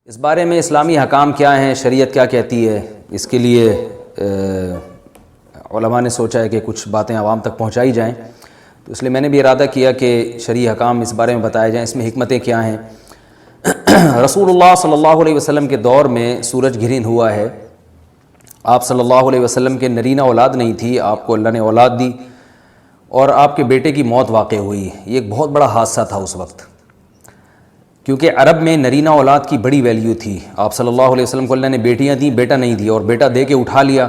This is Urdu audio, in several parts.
اس بارے میں اسلامی حکام کیا ہیں، شریعت کیا کہتی ہے، اس کے لیے علماء نے سوچا ہے کہ کچھ باتیں عوام تک پہنچائی جائیں، تو اس لیے میں نے بھی ارادہ کیا کہ شرعی حکام اس بارے میں بتائے جائیں، اس میں حکمتیں کیا ہیں۔ رسول اللہ صلی اللہ علیہ وسلم کے دور میں سورج گرہن ہوا ہے۔ آپ صلی اللہ علیہ وسلم کے نرینہ اولاد نہیں تھی، آپ کو اللہ نے اولاد دی اور آپ کے بیٹے کی موت واقع ہوئی۔ یہ ایک بہت بڑا حادثہ تھا اس وقت، کیونکہ عرب میں نرینہ اولاد کی بڑی ویلیو تھی۔ آپ صلی اللہ علیہ وسلم کو اللہ نے بیٹیاں دیں، بیٹا نہیں دیا، اور بیٹا دے کے اٹھا لیا،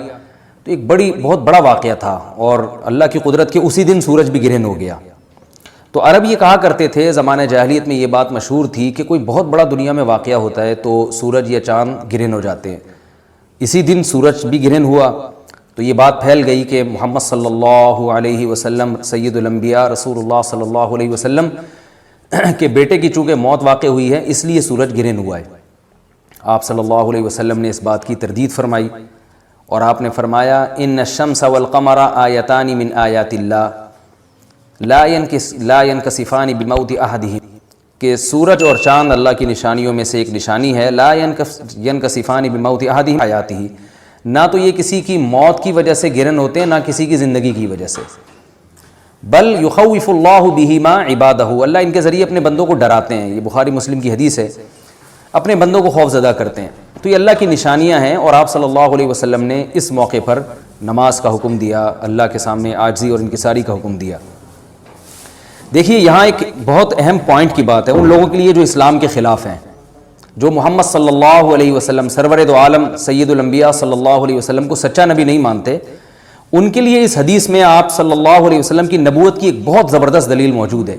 تو ایک بہت بڑا واقعہ تھا، اور اللہ کی قدرت کے اسی دن سورج بھی گرہن ہو گیا۔ تو عرب یہ کہا کرتے تھے، زمانہ جاہلیت میں یہ بات مشہور تھی کہ کوئی بہت بڑا دنیا میں واقعہ ہوتا ہے تو سورج یا چاند گرہن ہو جاتے ہیں۔ اسی دن سورج بھی گرہن ہوا تو یہ بات پھیل گئی کہ محمد صلی اللہ علیہ وسلم سید الانبیاء رسول اللہ صلی اللہ علیہ وسلم کہ بیٹے کی چونکہ موت واقع ہوئی ہے اس لیے سورج گرہن ہوا ہے۔ آپ صلی اللہ علیہ وسلم نے اس بات کی تردید فرمائی، اور آپ نے فرمایا ان الشمس والقمر آیتان من آیات اللہ لا ينکسفان بموت احدہم، کہ سورج اور چاند اللہ کی نشانیوں میں سے ایک نشانی ہے، لا ينکسفان بموت احدہم آیاتہ، نہ تو یہ کسی کی موت کی وجہ سے گرہن ہوتے ہیں، نہ کسی کی زندگی کی وجہ سے، بل یخوف اللہ بہما عبادہ، اللہ ان کے ذریعے اپنے بندوں کو ڈراتے ہیں۔ یہ بخاری مسلم کی حدیث ہے، اپنے بندوں کو خوف زدہ کرتے ہیں۔ تو یہ اللہ کی نشانیاں ہیں، اور آپ صلی اللہ علیہ وسلم نے اس موقع پر نماز کا حکم دیا، اللہ کے سامنے عاجزی اور انکساری کا حکم دیا۔ دیکھیے یہاں ایک بہت اہم پوائنٹ کی بات ہے ان لوگوں کے لیے جو اسلام کے خلاف ہیں، جو محمد صلی اللہ علیہ وسلم سرور دو عالم سید الانبیاء صلی اللہ علیہ وسلم کو سچا نبی نہیں مانتے، ان کے لیے اس حدیث میں آپ صلی اللہ علیہ وسلم کی نبوت کی ایک بہت زبردست دلیل موجود ہے۔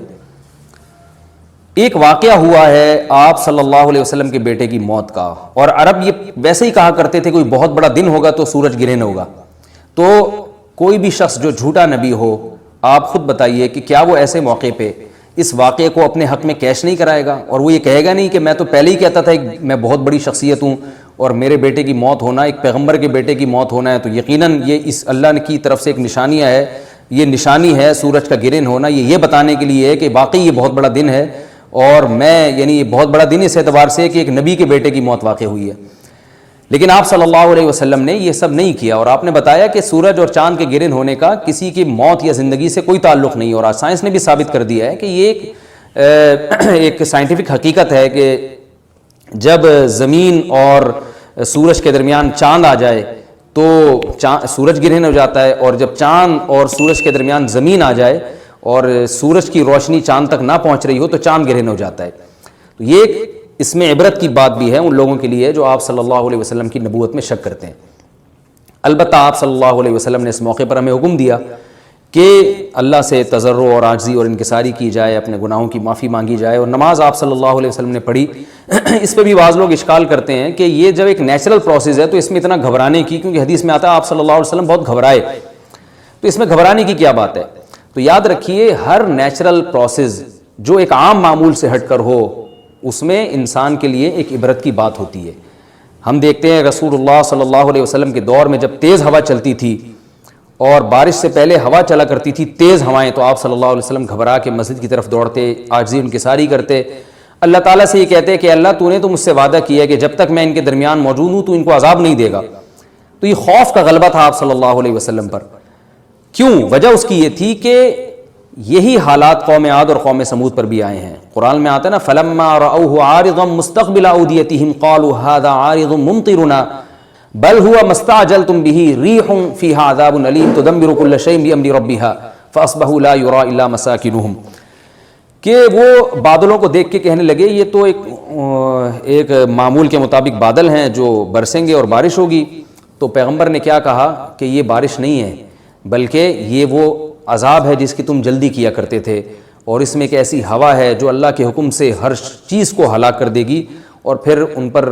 ایک واقعہ ہوا ہے آپ صلی اللہ علیہ وسلم کے بیٹے کی موت کا، اور عرب یہ ویسے ہی کہا کرتے تھے کوئی بہت بڑا دن ہوگا تو سورج گرہن ہوگا۔ تو کوئی بھی شخص جو جھوٹا نبی ہو، آپ خود بتائیے کہ کیا وہ ایسے موقع پہ اس واقعے کو اپنے حق میں کیش نہیں کرائے گا، اور وہ یہ کہے گا نہیں کہ میں تو پہلے ہی کہتا تھا میں بہت بڑی شخصیت ہوں، اور میرے بیٹے کی موت ہونا، ایک پیغمبر کے بیٹے کی موت ہونا ہے تو یقیناً یہ اس اللہ کی طرف سے ایک نشانیاں ہے، یہ نشانی ہے سورج کا گرہن ہونا، یہ بتانے کے لیے ہے کہ واقعی یہ بہت بڑا دن ہے، اور یہ بہت بڑا دن اس اعتبار سے کہ ایک نبی کے بیٹے کی موت واقع ہوئی ہے۔ لیکن آپ صلی اللہ علیہ وسلم نے یہ سب نہیں کیا، اور آپ نے بتایا کہ سورج اور چاند کے گرہن ہونے کا کسی کی موت یا زندگی سے کوئی تعلق نہیں، اور آج سائنس نے بھی ثابت کر دیا ہے کہ یہ ایک سائنٹیفک حقیقت ہے کہ جب زمین اور سورج کے درمیان چاند آ جائے تو سورج گرہن ہو جاتا ہے، اور جب چاند اور سورج کے درمیان زمین آ جائے اور سورج کی روشنی چاند تک نہ پہنچ رہی ہو تو چاند گرہن ہو جاتا ہے۔ تو یہ اس میں عبرت کی بات بھی ہے ان لوگوں کے لیے جو آپ صلی اللہ علیہ وسلم کی نبوت میں شک کرتے ہیں۔ البتہ آپ صلی اللہ علیہ وسلم نے اس موقع پر ہمیں حکم دیا کہ اللہ سے تضرع اور عاجزی اور انکساری کی جائے، اپنے گناہوں کی معافی مانگی جائے، اور نماز آپ صلی اللہ علیہ وسلم نے پڑھی۔ اس پہ بھی بعض لوگ اشکال کرتے ہیں کہ یہ جب ایک نیچرل پروسیس ہے تو اس میں اتنا گھبرانے کی، کیونکہ حدیث میں آتا ہے آپ صلی اللہ علیہ وسلم بہت گھبرائے، تو اس میں گھبرانے کی کیا بات ہے؟ تو یاد رکھیے ہر نیچرل پروسیس جو ایک عام معمول سے ہٹ کر ہو اس میں انسان کے لیے ایک عبرت کی بات ہوتی ہے۔ ہم دیکھتے ہیں رسول اللہ صلی اللہ علیہ وسلم کے دور میں جب تیز ہوا چلتی تھی اور بارش سے پہلے ہوا چلا کرتی تھی تیز ہوائیں، تو آپ صلی اللہ علیہ وسلم گھبرا کے مسجد کی طرف دوڑتے، عاجزی انکساری کرتے، اللہ تعالیٰ سے یہ کہتے کہ اللہ تو نے تو مجھ سے وعدہ کیا ہے کہ جب تک میں ان کے درمیان موجود ہوں تو ان کو عذاب نہیں دے گا۔ تو یہ خوف کا غلبہ تھا آپ صلی اللہ علیہ وسلم پر۔ کیوں؟ وجہ اس کی یہ تھی کہ یہی حالات قوم عاد اور قوم سمود پر بھی آئے ہیں۔ قرآن میں آتا ہے نا فَلَمَّا رَأَوْهُ عَارِضًا مُسْتَقْبِلَ أَوْدِيَتِهِمْ قَالُوا هَذَا عَارِضٌ مُمْطِرُنَا بَلْ هُوَ مَا اسْتَعْجَلْتُمْ بِهِ رِيحٌ فِيهَا عَذَابٌ أَلِيمٌ تُدَمِّرُ كُلَّ شَيْءٍ بِأَمْرِ رَبِّهَا فَأَصْبَحُوا لَا يُرَىٰ إِلَّا مَسَاكِنُهُمْ، کہ وہ بادلوں کو دیکھ کے کہنے لگے یہ تو ایک معمول کے مطابق بادل ہیں جو برسیں گے اور بارش ہوگی۔ تو پیغمبر نے کیا کہا کہ یہ بارش نہیں ہے بلکہ یہ وہ عذاب ہے جس کی تم جلدی کیا کرتے تھے، اور اس میں ایک ایسی ہوا ہے جو اللہ کے حکم سے ہر چیز کو ہلاک کر دے گی۔ اور پھر ان پر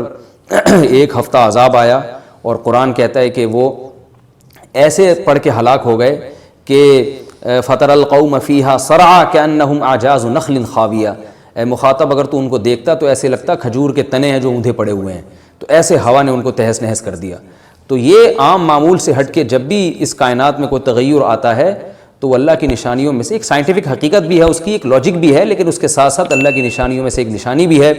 ایک ہفتہ عذاب آیا، اور قرآن کہتا ہے کہ وہ ایسے پڑھ کے ہلاک ہو گئے کہ فَتَرَ الْقَوْمَ فِيهَا صَرْعَىٰ كَأَنَّهُمْ أَعْجَازُ نَخْلٍ خَاوِيَةٍ، اے مخاطب اگر تو ان کو دیکھتا تو ایسے لگتا کھجور کے تنے ہیں جو اوندھے پڑے ہوئے ہیں، تو ایسے ہوا نے ان کو تہس نہس کر دیا۔ تو یہ عام معمول سے ہٹ کے جب بھی اس کائنات میں کوئی تغیر آتا ہے تو وہ اللہ کی نشانیوں میں سے ایک سائنٹیفک حقیقت بھی ہے، اس کی ایک لاجک بھی ہے، لیکن اس کے ساتھ ساتھ اللہ کی نشانیوں میں سے ایک نشانی بھی ہے۔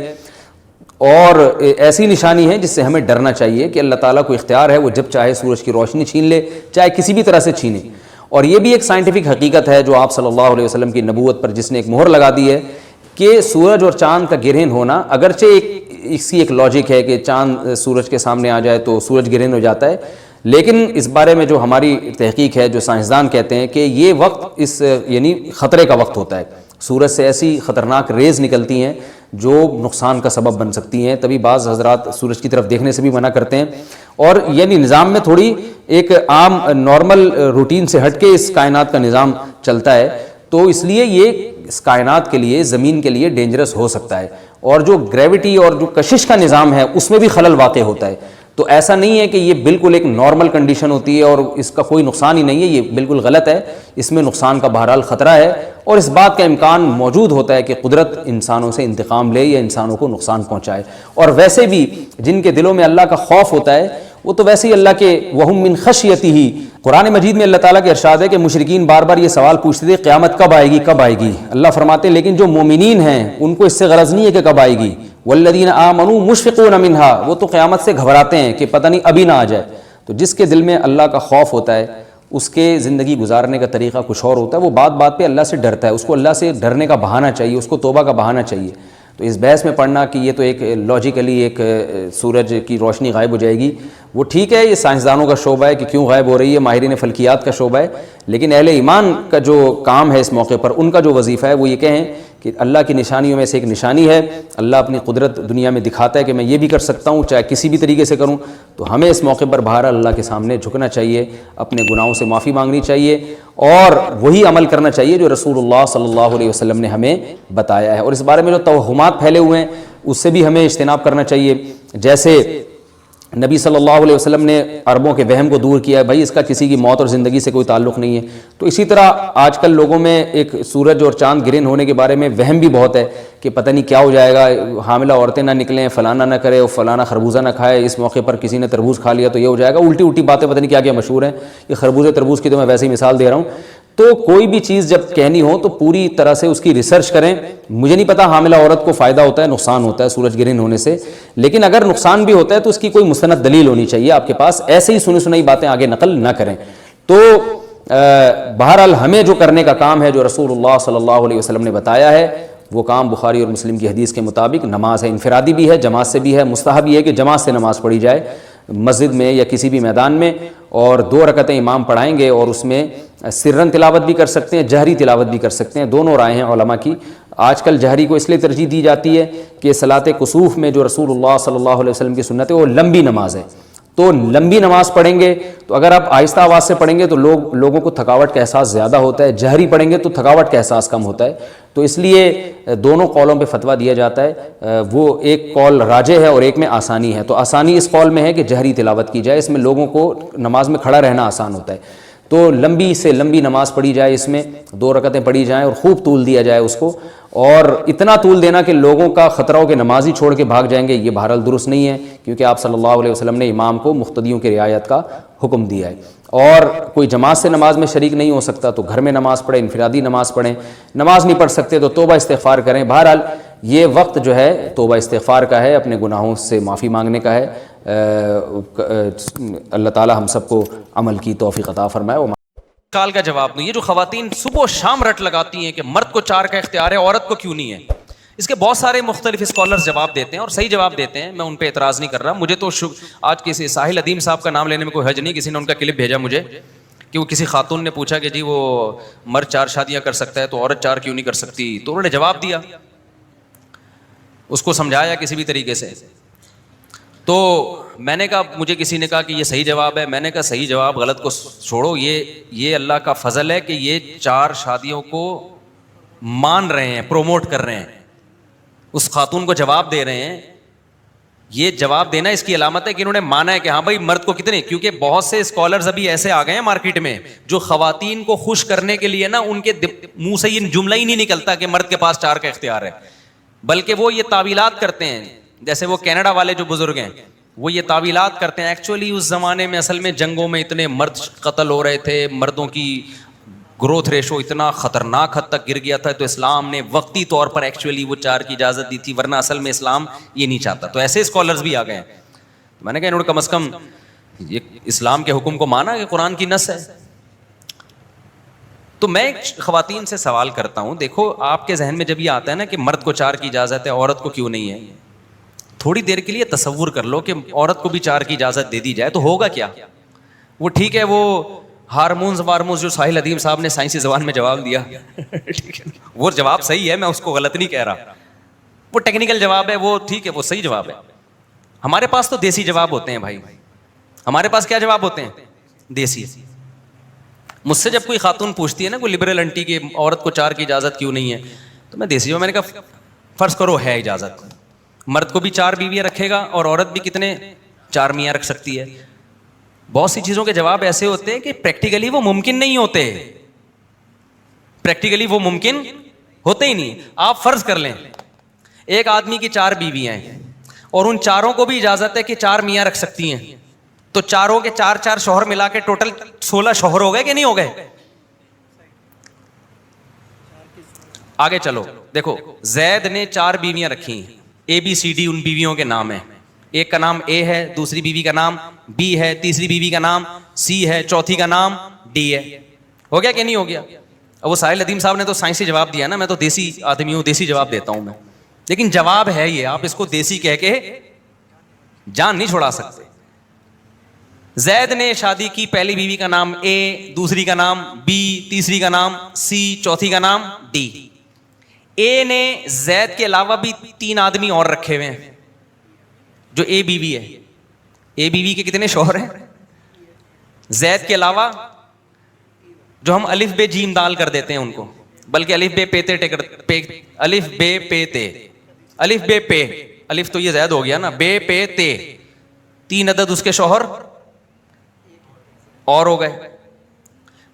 اور ایسی نشانی ہے جس سے ہمیں ڈرنا چاہیے کہ اللہ تعالیٰ کو اختیار ہے، وہ جب چاہے سورج کی روشنی چھین لے، چاہے کسی بھی طرح سے چھینے۔ اور یہ بھی ایک سائنٹیفک حقیقت ہے جو آپ صلی اللہ علیہ وسلم کی نبوت پر جس نے ایک مہر لگا دی ہے کہ سورج اور چاند کا گرہن ہونا، اگرچہ اس کی ایک لاجک ہے کہ چاند سورج کے سامنے آ جائے تو سورج گرہن ہو جاتا ہے، لیکن اس بارے میں جو ہماری تحقیق ہے، جو سائنسدان کہتے ہیں کہ یہ وقت یعنی خطرے کا وقت ہوتا ہے، سورج سے ایسی خطرناک ریز نکلتی ہیں جو نقصان کا سبب بن سکتی ہیں، تبھی بعض حضرات سورج کی طرف دیکھنے سے بھی منع کرتے ہیں۔ اور یعنی نظام میں تھوڑی ایک عام نارمل روٹین سے ہٹ کے اس کائنات کا نظام چلتا ہے، تو اس لیے یہ اس کائنات کے لیے، زمین کے لیے ڈینجرس ہو سکتا ہے، اور جو گریوٹی اور جو کشش کا نظام ہے اس میں بھی خلل واقع ہوتا ہے۔ تو ایسا نہیں ہے کہ یہ بالکل ایک نارمل کنڈیشن ہوتی ہے اور اس کا کوئی نقصان ہی نہیں ہے، یہ بالکل غلط ہے، اس میں نقصان کا بہرحال خطرہ ہے، اور اس بات کا امکان موجود ہوتا ہے کہ قدرت انسانوں سے انتقام لے یا انسانوں کو نقصان پہنچائے۔ اور ویسے بھی جن کے دلوں میں اللہ کا خوف ہوتا ہے وہ تو ویسے ہی اللہ کے وہم من خشیتہ، قرآن مجید میں اللہ تعالیٰ کے ارشاد ہے کہ مشرکین بار بار یہ سوال پوچھتے تھے قیامت کب آئے گی کب آئے گی، اللہ فرماتے ہیں لیکن جو مومنین ہیں ان کو اس سے غرض نہیں ہے کہ کب آئے گی، والذین آمنوا مشفقون منہا، وہ تو قیامت سے گھبراتے ہیں کہ پتہ نہیں ابھی نہ آ جائے۔ تو جس کے دل میں اللہ کا خوف ہوتا ہے اس کے زندگی گزارنے کا طریقہ کچھ اور ہوتا ہے، وہ بات بات پہ اللہ سے ڈرتا ہے، اس کو اللہ سے ڈرنے کا بہانہ چاہیے، اس کو توبہ کا بہانہ چاہیے۔ تو اس بحث میں پڑھنا کہ یہ تو ایک لاجیکلی ایک سورج کی روشنی غائب ہو جائے گی، وہ ٹھیک ہے، یہ سائنسدانوں کا شعبہ ہے کہ کیوں غائب ہو رہی ہے، ماہرین فلکیات کا شعبہ ہے، لیکن اہل ایمان کا جو کام ہے اس موقع پر، ان کا جو وظیفہ ہے وہ یہ کہیں کہ اللہ کی نشانیوں میں سے ایک نشانی ہے، اللہ اپنی قدرت دنیا میں دکھاتا ہے کہ میں یہ بھی کر سکتا ہوں چاہے کسی بھی طریقے سے کروں، تو ہمیں اس موقع پر بہرحال اللہ کے سامنے جھکنا چاہیے، اپنے گناہوں سے معافی مانگنی چاہیے، اور وہی عمل کرنا چاہیے جو رسول اللہ صلی اللہ علیہ وسلم نے ہمیں بتایا ہے۔ اور اس بارے میں جو توہمات پھیلے ہوئے ہیں اس سے بھی ہمیں اجتناب کرنا چاہیے، جیسے نبی صلی اللہ علیہ وسلم نے عربوں کے وہم کو دور کیا ہے، بھائی اس کا کسی کی موت اور زندگی سے کوئی تعلق نہیں ہے، تو اسی طرح آج کل لوگوں میں ایک سورج اور چاند گرہن ہونے کے بارے میں وہم بھی بہت ہے کہ پتہ نہیں کیا ہو جائے گا، حاملہ عورتیں نہ نکلیں، فلانا نہ کرے، فلانا خربوزہ نہ کھائے، اس موقع پر کسی نے تربوز کھا لیا تو یہ ہو جائے گا، الٹی الٹی باتیں پتہ نہیں کیا کیا مشہور ہیں، یہ خربوزے تربوز کی تو میں ویسے ہی مثال دے رہا ہوں۔ تو کوئی بھی چیز جب کہنی ہو تو پوری طرح سے اس کی ریسرچ کریں۔ مجھے نہیں پتا حاملہ عورت کو فائدہ ہوتا ہے نقصان ہوتا ہے سورج گرہن ہونے سے، لیکن اگر نقصان بھی ہوتا ہے تو اس کی کوئی مستند دلیل ہونی چاہیے آپ کے پاس، ایسے ہی سنی سنائی باتیں آگے نقل نہ کریں۔ تو بہرحال ہمیں جو کرنے کا کام ہے جو رسول اللہ صلی اللہ علیہ وسلم نے بتایا ہے وہ کام بخاری اور مسلم کی حدیث کے مطابق نماز ہے، انفرادی بھی ہے، جماعت سے بھی ہے، مستحب یہ ہے کہ جماعت سے نماز پڑھی جائے مسجد میں یا کسی بھی میدان میں، اور 2 رکعتیں امام پڑھائیں گے اور اس میں سرن تلاوت بھی کر سکتے ہیں، جہری تلاوت بھی کر سکتے ہیں، دونوں رائے ہیں علماء کی۔ آج کل جہری کو اس لیے ترجیح دی جاتی ہے کہ صلاۃ کسوف میں جو رسول اللہ صلی اللہ علیہ وسلم کی سنت ہے وہ لمبی نماز ہے، تو لمبی نماز پڑھیں گے تو اگر آپ آہستہ آواز سے پڑھیں گے تو لوگوں کو تھکاوٹ کا احساس زیادہ ہوتا ہے، جہری پڑھیں گے تو تھکاوٹ کا احساس کم ہوتا ہے، تو اس لیے دونوں قولوں پہ فتویٰ دیا جاتا ہے، وہ ایک قول راجح ہے اور ایک میں آسانی ہے، تو آسانی اس قول میں ہے کہ جہری تلاوت کی جائے، اس میں لوگوں کو نماز میں کھڑا رہنا آسان ہوتا ہے، تو لمبی سے لمبی نماز پڑھی جائے، اس میں 2 رکعتیں پڑھی جائیں اور خوب طول دیا جائے اس کو، اور اتنا طول دینا کہ لوگوں کا خطرہ ہو کہ نماز ہی چھوڑ کے بھاگ جائیں گے، یہ بہرحال درست نہیں ہے، کیونکہ آپ صلی اللہ علیہ وسلم نے امام کو مقتدیوں کی رعایت کا حکم دیا ہے۔ اور کوئی جماعت سے نماز میں شریک نہیں ہو سکتا تو گھر میں نماز پڑھیں، انفرادی نماز پڑھیں، نماز نہیں پڑھ سکتے تو توبہ استغفار کریں۔ بہرحال یہ وقت جو ہے توبہ استغفار کا ہے، اپنے گناہوں سے معافی مانگنے کا ہے۔ اللہ تعالی ہم سب کو عمل کی توفیق عطا فرمائے۔ سوال کا جواب دوں، یہ جو خواتین صبح و شام رٹ لگاتی ہیں کہ مرد کو 4 کا اختیار ہے عورت کو کیوں نہیں ہے، اس کے بہت سارے مختلف اسکالرز جواب دیتے ہیں اور صحیح جواب دیتے ہیں، میں ان پہ اعتراض نہیں کر رہا۔ مجھے تو آج کسی ساحل ادیم صاحب کا نام لینے میں کوئی حرج نہیں، کسی نے ان کا کلپ بھیجا مجھے کہ وہ کسی خاتون نے پوچھا کہ جی وہ مرد 4 شادیاں کر سکتا ہے تو عورت 4 کیوں نہیں کر سکتی، تو انہوں نے جواب دیا، اس کو سمجھایا کسی بھی طریقے سے، تو میں نے کہا، مجھے کسی نے کہا کہ یہ صحیح جواب ہے، میں نے کہا صحیح جواب غلط کو چھوڑو، یہ اللہ کا فضل ہے کہ یہ 4 شادیوں کو مان رہے ہیں، پروموٹ کر رہے ہیں، اس خاتون کو جواب دے رہے ہیں، یہ جواب دینا اس کی علامت ہے کہ انہوں نے مانا ہے کہ ہاں بھائی مرد کو کتنے، کیونکہ بہت سے اسکالرز ابھی ایسے آ گئے ہیں مارکیٹ میں جو خواتین کو خوش کرنے کے لیے نا ان کے منہ سے یہ جملہ ہی نہیں نکلتا کہ مرد کے پاس 4 کا اختیار ہے، بلکہ وہ یہ تعویلات کرتے ہیں، جیسے وہ کینیڈا والے جو بزرگ ہیں وہ یہ تعویلات کرتے ہیں، ایکچولی اس زمانے میں اصل میں جنگوں میں اتنے مرد قتل ہو رہے تھے، مردوں کی گروتھ ریشو اتنا خطرناک حد تک گر گیا تھا, تو اسلام نے وقتی طور پر ایکچولی وہ 4 کی اجازت دی تھی, ورنہ اصل میں اسلام یہ نہیں چاہتا. تو ایسے اسکالرز بھی آ گئے ہیں. میں نے کہا انہوں نے کم از کم یہ اسلام کے حکم کو مانا کہ قرآن کی نص ہے. تو میں خواتین سے سوال کرتا ہوں, دیکھو آپ کے ذہن میں جب یہ آتا ہے نا کہ مرد کو 4 کی اجازت ہے, عورت کو کیوں نہیں ہے, تھوڑی دیر کے لیے تصور کر لو کہ عورت کو بھی 4 کی اجازت دے دی جائے تو ہوگا کیا. وہ ٹھیک ہے, وہ ہارمونز جو ساحل ادیم صاحب نے سائنسی زبان میں جواب دیا وہ جواب صحیح ہے, میں اس کو غلط نہیں کہہ رہا, وہ ٹیکنیکل جواب ہے, وہ ٹھیک ہے, وہ صحیح جواب ہے. ہمارے پاس تو دیسی جواب ہوتے ہیں بھائی. ہمارے پاس کیا جواب ہوتے ہیں؟ دیسی. مجھ سے جب کوئی خاتون پوچھتی ہے نا, کوئی لبرل انٹی کی عورت کو 4 کی اجازت کیوں نہیں ہے, تو میں دیسی ہوں. میں نے کہا فرض کرو ہے اجازت, مرد کو بھی 4 بیویاں رکھے گا اور عورت بھی کتنے 4 میاں رکھ سکتی ہے. بہت سی چیزوں کے جواب ایسے ہوتے ہیں کہ پریکٹیکلی وہ ممکن نہیں ہوتے, پریکٹیکلی وہ ممکن ہوتے ہی نہیں. آپ فرض کر لیں ایک آدمی کی 4 بیویاں ہیں اور ان چاروں کو بھی اجازت ہے کہ 4 میاں رکھ سکتی ہیں, تو چاروں کے 4 شوہر ملا کے ٹوٹل 16 شوہر ہو گئے کہ نہیں ہو گئے؟ آگے چلو دیکھو, زید نے 4 بیویاں رکھی, ABCD ان بیویوں کے نام ہیں. ایک کا نام A ہے, دوسری بیوی کا نام B ہے, تیسری بیوی کا نام C ہے, چوتھی کا نام D ہے. ہو گیا کہ نہیں ہو گیا؟ اب وہ ساحل ندیم صاحب نے تو سائنسی جواب دیا نا, میں تو دیسی آدمی ہوں, دیسی جواب دیتا ہوں میں, لیکن جواب ہے یہ, آپ اس کو دیسی کہہ کے جان نہیں چھوڑا سکتے. زید نے شادی کی, پہلی بیوی کا نام A, دوسری کا نام B, تیسری کا نام C, چوتھی کا نام D. A نے زید کے علاوہ بھی 3 آدمی اور رکھے ہوئے ہیں جو A بیوی ہے. A بیوی کے کتنے شوہر ہیں زید کے علاوہ؟ جو ہم الف بے جیم دال کر دیتے ہیں ان کو, بلکہ الف بے پے تے, الف بے پے تے, الف بے پے, الف تو یہ زید ہو گیا نا, بے پے تے, 3 عدد اس کے شوہر اور ہو گئے.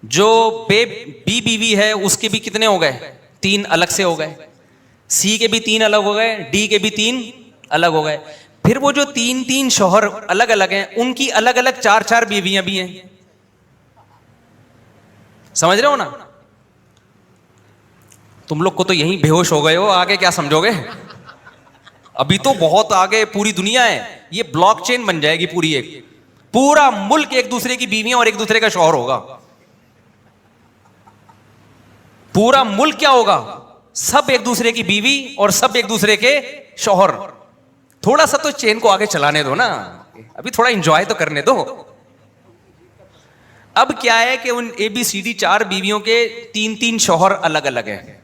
جو بے بی بیوی ہے اس کے بھی کتنے ہو گئے؟ 3 الگ سے ہو گئے. سی کے بھی 3 الگ ہو گئے, ڈی کے بھی 3 الگ ہو گئے. پھر وہ جو 3 شوہر الگ الگ ہیں ان کی الگ الگ 4 بیویاں بھی ہیں. سمجھ رہے ہو نا؟ تم لوگ کو تو یہیں بے ہوش ہو گئے ہو, آگے کیا سمجھو گے؟ ابھی تو بہت آگے پوری دنیا ہے, یہ بلاک چین بن جائے گی پوری, ایک پورا ملک ایک دوسرے کی بیویاں اور ایک دوسرے کا شوہر ہوگا. پورا ملک کیا ہوگا؟ سب ایک دوسرے کی بیوی اور سب ایک دوسرے کے شوہر. تھوڑا سا تو چین کو آگے چلانے دو نا, ابھی تھوڑا انجوائے تو کرنے دو. اب کیا ہے کہ ان ABCD 4 بیویوں کے 3 شوہر الگ الگ ہیں,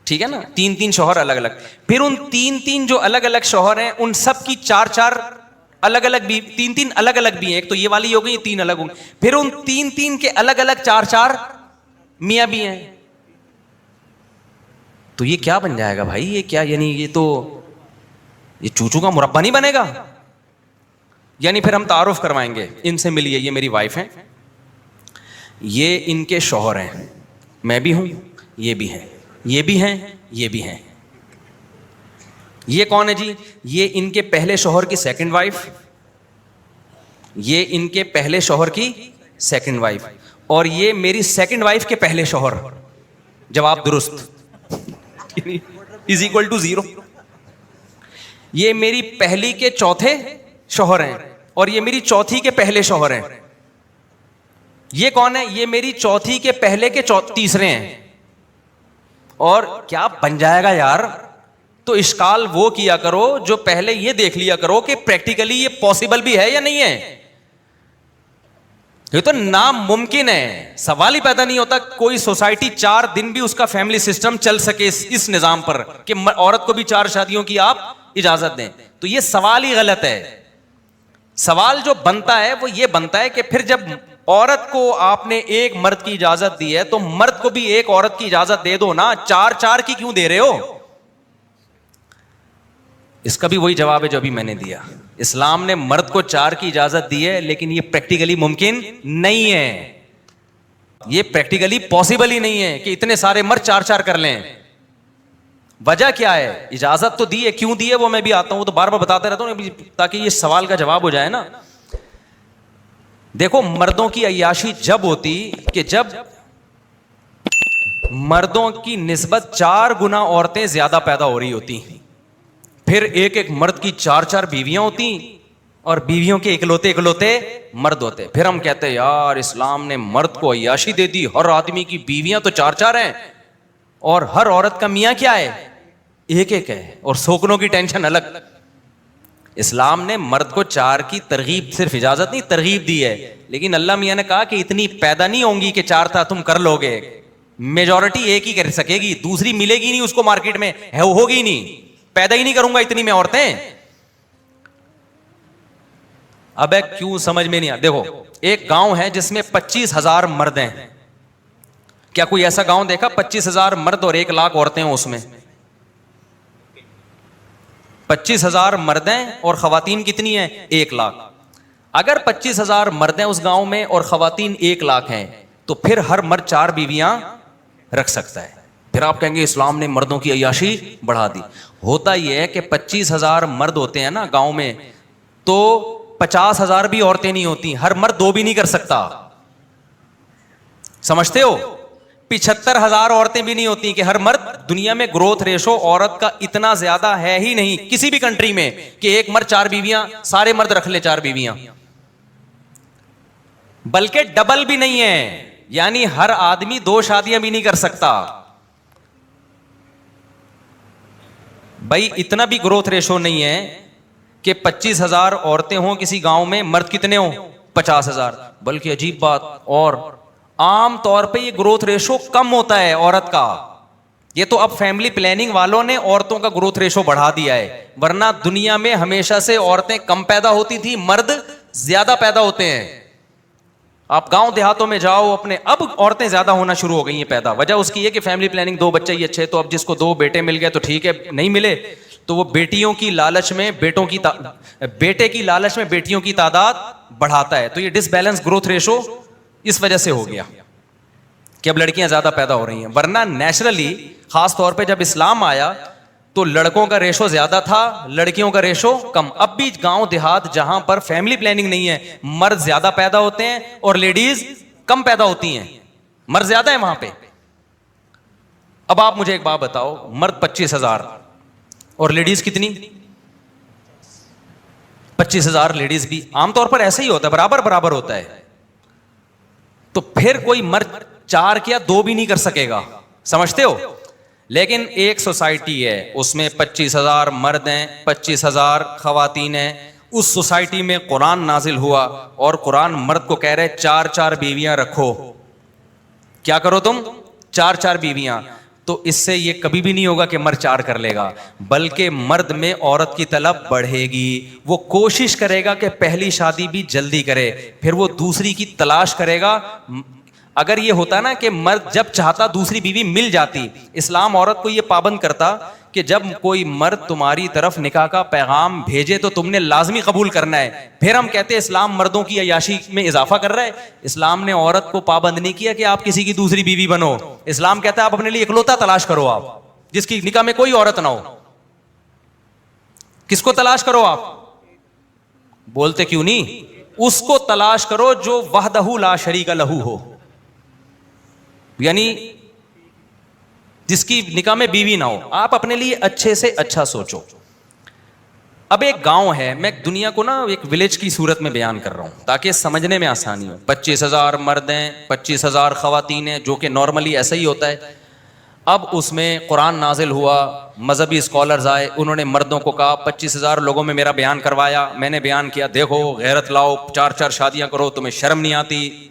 ٹھیک ہے نا, 3 شوہر الگ الگ. پھر ان 3 جو الگ الگ شوہر ہیں ان سب کی 4 الگ الگ بھی, 3 الگ الگ بھی ہیں. ایک تو یہ والی ہو گئی, 3 الگ ہوں. پھر ان 3 کے الگ الگ 4 میاں بھی ہیں. تو یہ کیا بن جائے گا بھائی؟ یہ کیا, یعنی یہ تو یہ چوچو کا مربع نہیں بنے گا. یعنی پھر ہم تعارف کروائیں گے, ان سے ملیے, یہ میری وائف ہیں, یہ ان کے شوہر ہیں, میں بھی ہوں, یہ بھی ہیں, یہ بھی ہیں, یہ بھی ہیں. یہ کون ہے جی؟ یہ ان کے پہلے شوہر کی 2nd وائف, یہ ان کے پہلے شوہر کی 2nd وائف, اور یہ میری 2nd وائف کے پہلے شوہر. جواب درست = 0. یہ میری پہلی کے 4تھے شوہر ہیں اور یہ میری 4تھی کے پہلے شوہر ہیں. یہ کون ہے؟ یہ میری 4تھی کے پہلے کے 3رے ہیں. اور کیا بن جائے گا یار؟ تو اشکال وہ کیا کرو جو پہلے یہ دیکھ لیا کرو کہ پریکٹیکلی یہ پاسبل بھی ہے یا نہیں ہے. یہ تو ناممکن ہے, سوال ہی پیدا نہیں ہوتا کوئی سوسائٹی 4 دن بھی اس کا فیملی سسٹم چل سکے اس نظام پر کہ عورت کو بھی 4 شادیوں کی آپ اجازت دیں. تو یہ سوال ہی غلط ہے. سوال جو بنتا ہے وہ یہ بنتا ہے کہ پھر جب عورت کو آپ نے ایک مرد کی اجازت دی ہے تو مرد کو بھی ایک عورت کی اجازت دے دو نا, 4 کی کیوں دے رہے ہو؟ اس کا بھی وہی جواب ہے جو ابھی میں نے دیا. اسلام نے مرد کو 4 کی اجازت دی ہے, لیکن یہ پریکٹیکلی ممکن نہیں ہے. یہ پریکٹیکلی پاسبل ہی نہیں ہے کہ اتنے سارے مرد 4 کر لیں. وجہ کیا ہے؟ اجازت تو دی ہے, کیوں دی ہے وہ میں بھی آتا ہوں, وہ تو بار بار بتاتے رہتا ہوں تاکہ یہ سوال کا جواب ہو جائے نا. دیکھو مردوں کی عیاشی جب ہوتی کہ جب مردوں کی نسبت 4 گنا عورتیں زیادہ پیدا ہو رہی ہوتی، پھر ایک ایک مرد کی 4 بیویاں ہوتی، اور بیویوں کے اکلوتے مرد ہوتے. پھر ہم کہتے ہیں یار اسلام نے مرد کو عیاشی دے دی، ہر آدمی کی بیویاں تو 4 ہیں، اور ہر عورت کا میاں کیا ہے؟ ایک ہے، اور سوکنوں کی ٹینشن الگ. اسلام نے مرد کو 4 کی ترغیب، صرف اجازت نہیں ترغیب دی ہے، لیکن اللہ میاں نے کہا کہ اتنی پیدا نہیں ہوں گی کہ 4 تھا تم کر لو گے. میجورٹی ایک ہی کر سکے گی، دوسری ملے گی نہیں اس کو، مارکیٹ میں ہوگی نہیں، پیدا ہی نہیں کروں گا اتنی میں عورتیں. ابے کیوں سمجھ میں نہیں آ؟ دیکھو ایک گاؤں ہے جس میں 25,000 مرد ہیں. کیا کوئی ایسا گاؤں دیکھا 25,000 مرد اور 1 لاکھ عورتیں ہوں اس میں؟ 25,000 مرد ہیں اور خواتین کتنی ہیں؟ 1 لاکھ. اگر 25,000 مرد ہیں اس گاؤں میں اور خواتین 1 لاکھ ہیں تو پھر ہر مرد 4 بیویاں رکھ سکتا ہے. پھر آپ کہیں گے اسلام نے مردوں کی عیاشی بڑھا دی. ہوتا یہ ہے کہ 25,000 مرد ہوتے ہیں نا گاؤں میں، تو 50,000 بھی عورتیں نہیں ہوتی، ہر مرد 2 بھی نہیں کر سکتا. سمجھتے ہو؟ 75,000 عورتیں بھی نہیں ہوتی کہ ہر مرد. دنیا میں گروتھ ریشو عورت کا اتنا زیادہ ہے ہی نہیں کسی بھی کنٹری میں کہ ایک مرد 4 بیویاں، سارے مرد رکھ لے 4 بیویاں، بلکہ ڈبل بھی نہیں ہے، یعنی ہر آدمی 2 شادیاں بھی نہیں کر سکتا. بھائی اتنا بھی گروتھ ریشو نہیں ہے کہ 25,000 عورتیں ہوں کسی گاؤں میں، مرد کتنے ہوں؟ 50,000. بلکہ عجیب بات، اور عام طور پہ یہ گروتھ ریشو کم ہوتا ہے عورت کا. یہ تو اب فیملی پلاننگ والوں نے عورتوں کا گروتھ ریشو بڑھا دیا ہے، ورنہ دنیا میں ہمیشہ سے عورتیں کم پیدا ہوتی تھی، مرد زیادہ پیدا ہوتے ہیں. آپ گاؤں دیہاتوں میں جاؤ اپنے، اب عورتیں زیادہ ہونا شروع ہو گئی ہیں پیدا. وجہ اس کی ہے کہ فیملی پلاننگ، 2 بچے ہی اچھے، تو اب جس کو 2 بیٹے مل گئے تو ٹھیک ہے، نہیں ملے تو وہ بیٹیوں کی لالچ میں بیٹے کی لالچ میں بیٹیوں کی تعداد بڑھاتا ہے. تو یہ ڈس بیلنس گروتھ ریشو اس وجہ سے ہو گیا کہ اب لڑکیاں زیادہ پیدا ہو رہی ہیں. ورنہ نیچرلی خاص طور پہ جب اسلام آیا تو لڑکوں کا ریشو زیادہ تھا، لڑکیوں کا ریشو کم. اب بھی گاؤں دیہات جہاں پر فیملی پلاننگ نہیں ہے، مرد زیادہ پیدا ہوتے ہیں اور لیڈیز کم پیدا ہوتی ہیں، مرد زیادہ ہیں وہاں پہ. اب آپ مجھے ایک بات بتاؤ، مرد 25,000 اور لیڈیز کتنی؟ 25,000 لیڈیز بھی عام طور پر ایسے ہی ہوتا ہے، برابر ہوتا ہے. تو پھر کوئی مرد 4 کیا 2 بھی نہیں کر سکے گا، سمجھتے ہو؟ لیکن ایک سوسائٹی ہے اس میں 25,000 مرد ہیں، 25,000 خواتین ہیں. اس سوسائٹی میں قرآن نازل ہوا اور قرآن مرد کو کہہ رہے 4 بیویاں رکھو. کیا کرو تم؟ 4 بیویاں. تو اس سے یہ کبھی بھی نہیں ہوگا کہ مرد 4 کر لے گا، بلکہ مرد میں عورت کی طلب بڑھے گی. وہ کوشش کرے گا کہ پہلی شادی بھی جلدی کرے، پھر وہ دوسری کی تلاش کرے گا. اگر یہ ہوتا نا کہ مرد جب چاہتا دوسری بیوی مل جاتی، اسلام عورت کو یہ پابند کرتا کہ جب کوئی مرد تمہاری طرف نکاح کا پیغام بھیجے تو تم نے لازمی قبول کرنا ہے. پھر ہم کہتے ہیں اسلام مردوں کی عیاشی میں اضافہ کر رہا ہے. اسلام نے عورت کو پابند نہیں کیا کہ آپ کسی کی دوسری بیوی بنو. اسلام کہتا ہے آپ اپنے لیے اکلوتا تلاش کرو، آپ جس کی نکاح میں کوئی عورت نہ ہو. کس کو تلاش کرو؟ آپ بولتے کیوں نہیں؟ اس کو تلاش کرو جو وحدہ لا شریک لہ ہو، یعنی جس کی نکاح میں بیوی نہ ہو. آپ اپنے لیے اچھے سے اچھا سوچو. اب ایک گاؤں ہے، میں دنیا کو نا ایک ولیج کی صورت میں بیان کر رہا ہوں تاکہ سمجھنے میں آسانی ہو. 25,000 مرد ہیں، 25,000 خواتین ہیں، جو کہ نارملی ایسا ہی ہوتا ہے. اب اس میں قرآن نازل ہوا، مذہبی اسکالرز آئے، انہوں نے مردوں کو کہا 25,000 لوگوں میں میرا بیان کروایا، میں نے بیان کیا دیکھو غیرت لاؤ، 4 شادیاں کرو، تمہیں شرم نہیں آتی،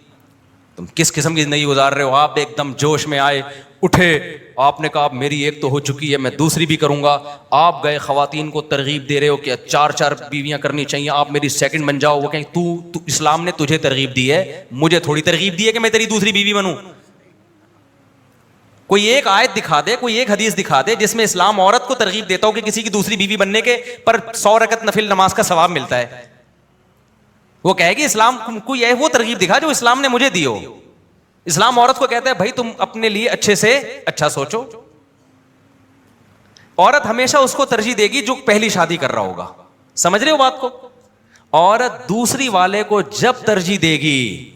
تم کس قسم کی زندگی گزار رہے ہو. آپ ایک دم جوش میں آئے، اٹھے، آپ نے کہا میری ایک تو ہو چکی ہے، میں دوسری بھی کروں گا. آپ گئے خواتین کو ترغیب دے رہے ہو کہ 4 بیویاں کرنی چاہیے، آپ میری سیکنڈ بن جاؤ. وہ کہیں تو اسلام نے تجھے ترغیب دی ہے، مجھے تھوڑی ترغیب دی ہے کہ میں تیری دوسری بیوی بنوں. کوئی ایک آیت دکھا دے، کوئی ایک حدیث دکھا دے جس میں اسلام عورت کو ترغیب دیتا ہو کہ کسی کی دوسری بیوی بننے کے پر 100 رکعت نفل نماز کا ثواب ملتا ہے. وہ کہے گی اسلام کوئی وہ ترغیب دکھا جو اسلام نے مجھے دی ہو. اسلام عورت کو کہتا ہے بھائی تم اپنے لیے اچھے سے اچھا سوچو. عورت ہمیشہ اس کو ترجیح دے گی جو پہلی شادی کر رہا ہوگا. سمجھ رہے ہو بات کو؟ عورت دوسری والے کو جب ترجیح دے گی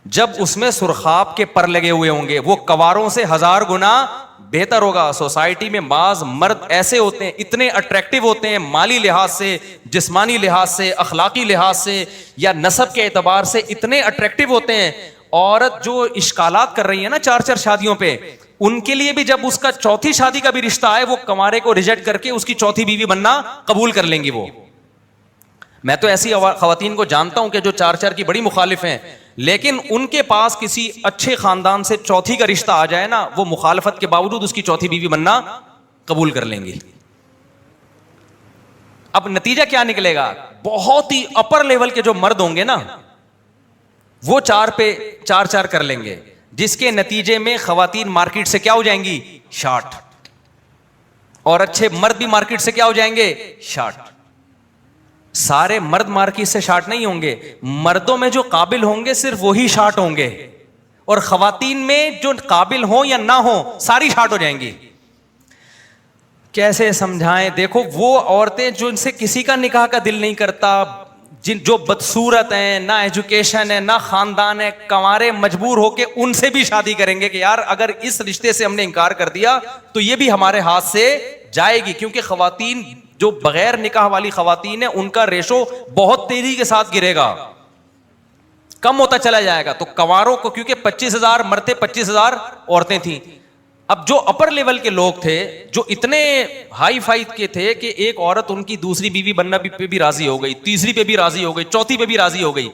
جب اس میں سرخاب کے پر لگے ہوئے ہوں گے وہ کواروں سے 1000 گنا بہتر ہوگا. سوسائٹی میں بعض مرد ایسے ہوتے ہیں, اتنے اٹریکٹیو ہوتے ہیں مالی لحاظ سے, جسمانی لحاظ سے, اخلاقی لحاظ سے یا نسب کے اعتبار سے اتنے اٹریکٹیو ہوتے ہیں. عورت جو اشکالات کر رہی ہے نا 4 شادیوں پہ, ان کے لیے بھی جب اس کا چوتھی شادی کا بھی رشتہ آئے وہ کنوارے کو ریجیکٹ کر کے اس کی چوتھی بیوی بننا قبول کر لیں گی. وہ میں تو ایسی خواتین کو جانتا ہوں کہ جو 4 کی بڑی مخالف ہیں, لیکن ان کے پاس کسی اچھے خاندان سے چوتھی کا رشتہ آ جائے نا, وہ مخالفت کے باوجود اس کی چوتھی بیوی بننا قبول کر لیں گی. اب نتیجہ کیا نکلے گا؟ بہت ہی اپر لیول کے جو مرد ہوں گے نا وہ 4 پہ 4 کر لیں گے, جس کے نتیجے میں خواتین مارکیٹ سے کیا ہو جائیں گی؟ شارٹ. اور اچھے مرد بھی مارکیٹ سے کیا ہو جائیں گے؟ شارٹ. سارے مرد مارکیٹ سے شارٹ نہیں ہوں گے, مردوں میں جو قابل ہوں گے صرف وہی شارٹ ہوں گے, اور خواتین میں جو قابل ہوں یا نہ ہوں ساری شارٹ ہو جائیں گی. کیسے سمجھائیں؟ دیکھو وہ عورتیں جو ان سے کسی کا نکاح کا دل نہیں کرتا, جو بدصورت ہیں, نہ ایجوکیشن ہے نہ خاندان ہے, کنوارے مجبور ہو کے ان سے بھی شادی کریں گے کہ یار اگر اس رشتے سے ہم نے انکار کر دیا تو یہ بھی ہمارے ہاتھ سے جائے گی. کیونکہ خواتین جو بغیر نکاح والی خواتین ہیں ان کا ریشو بہت تیزی کے ساتھ گرے گا, کم ہوتا چلا جائے گا. تو کنواروں کو کیونکہ 25,000 مرتے 25,000 عورتیں تھیں. اب جو اپر لیول کے لوگ تھے جو اتنے ہائی فائی کے تھے کہ ایک عورت ان کی دوسری بیوی بننا پہ بھی راضی ہو گئی, تیسری پہ بھی راضی ہو گئی, چوتھی پہ بھی راضی ہو گئی,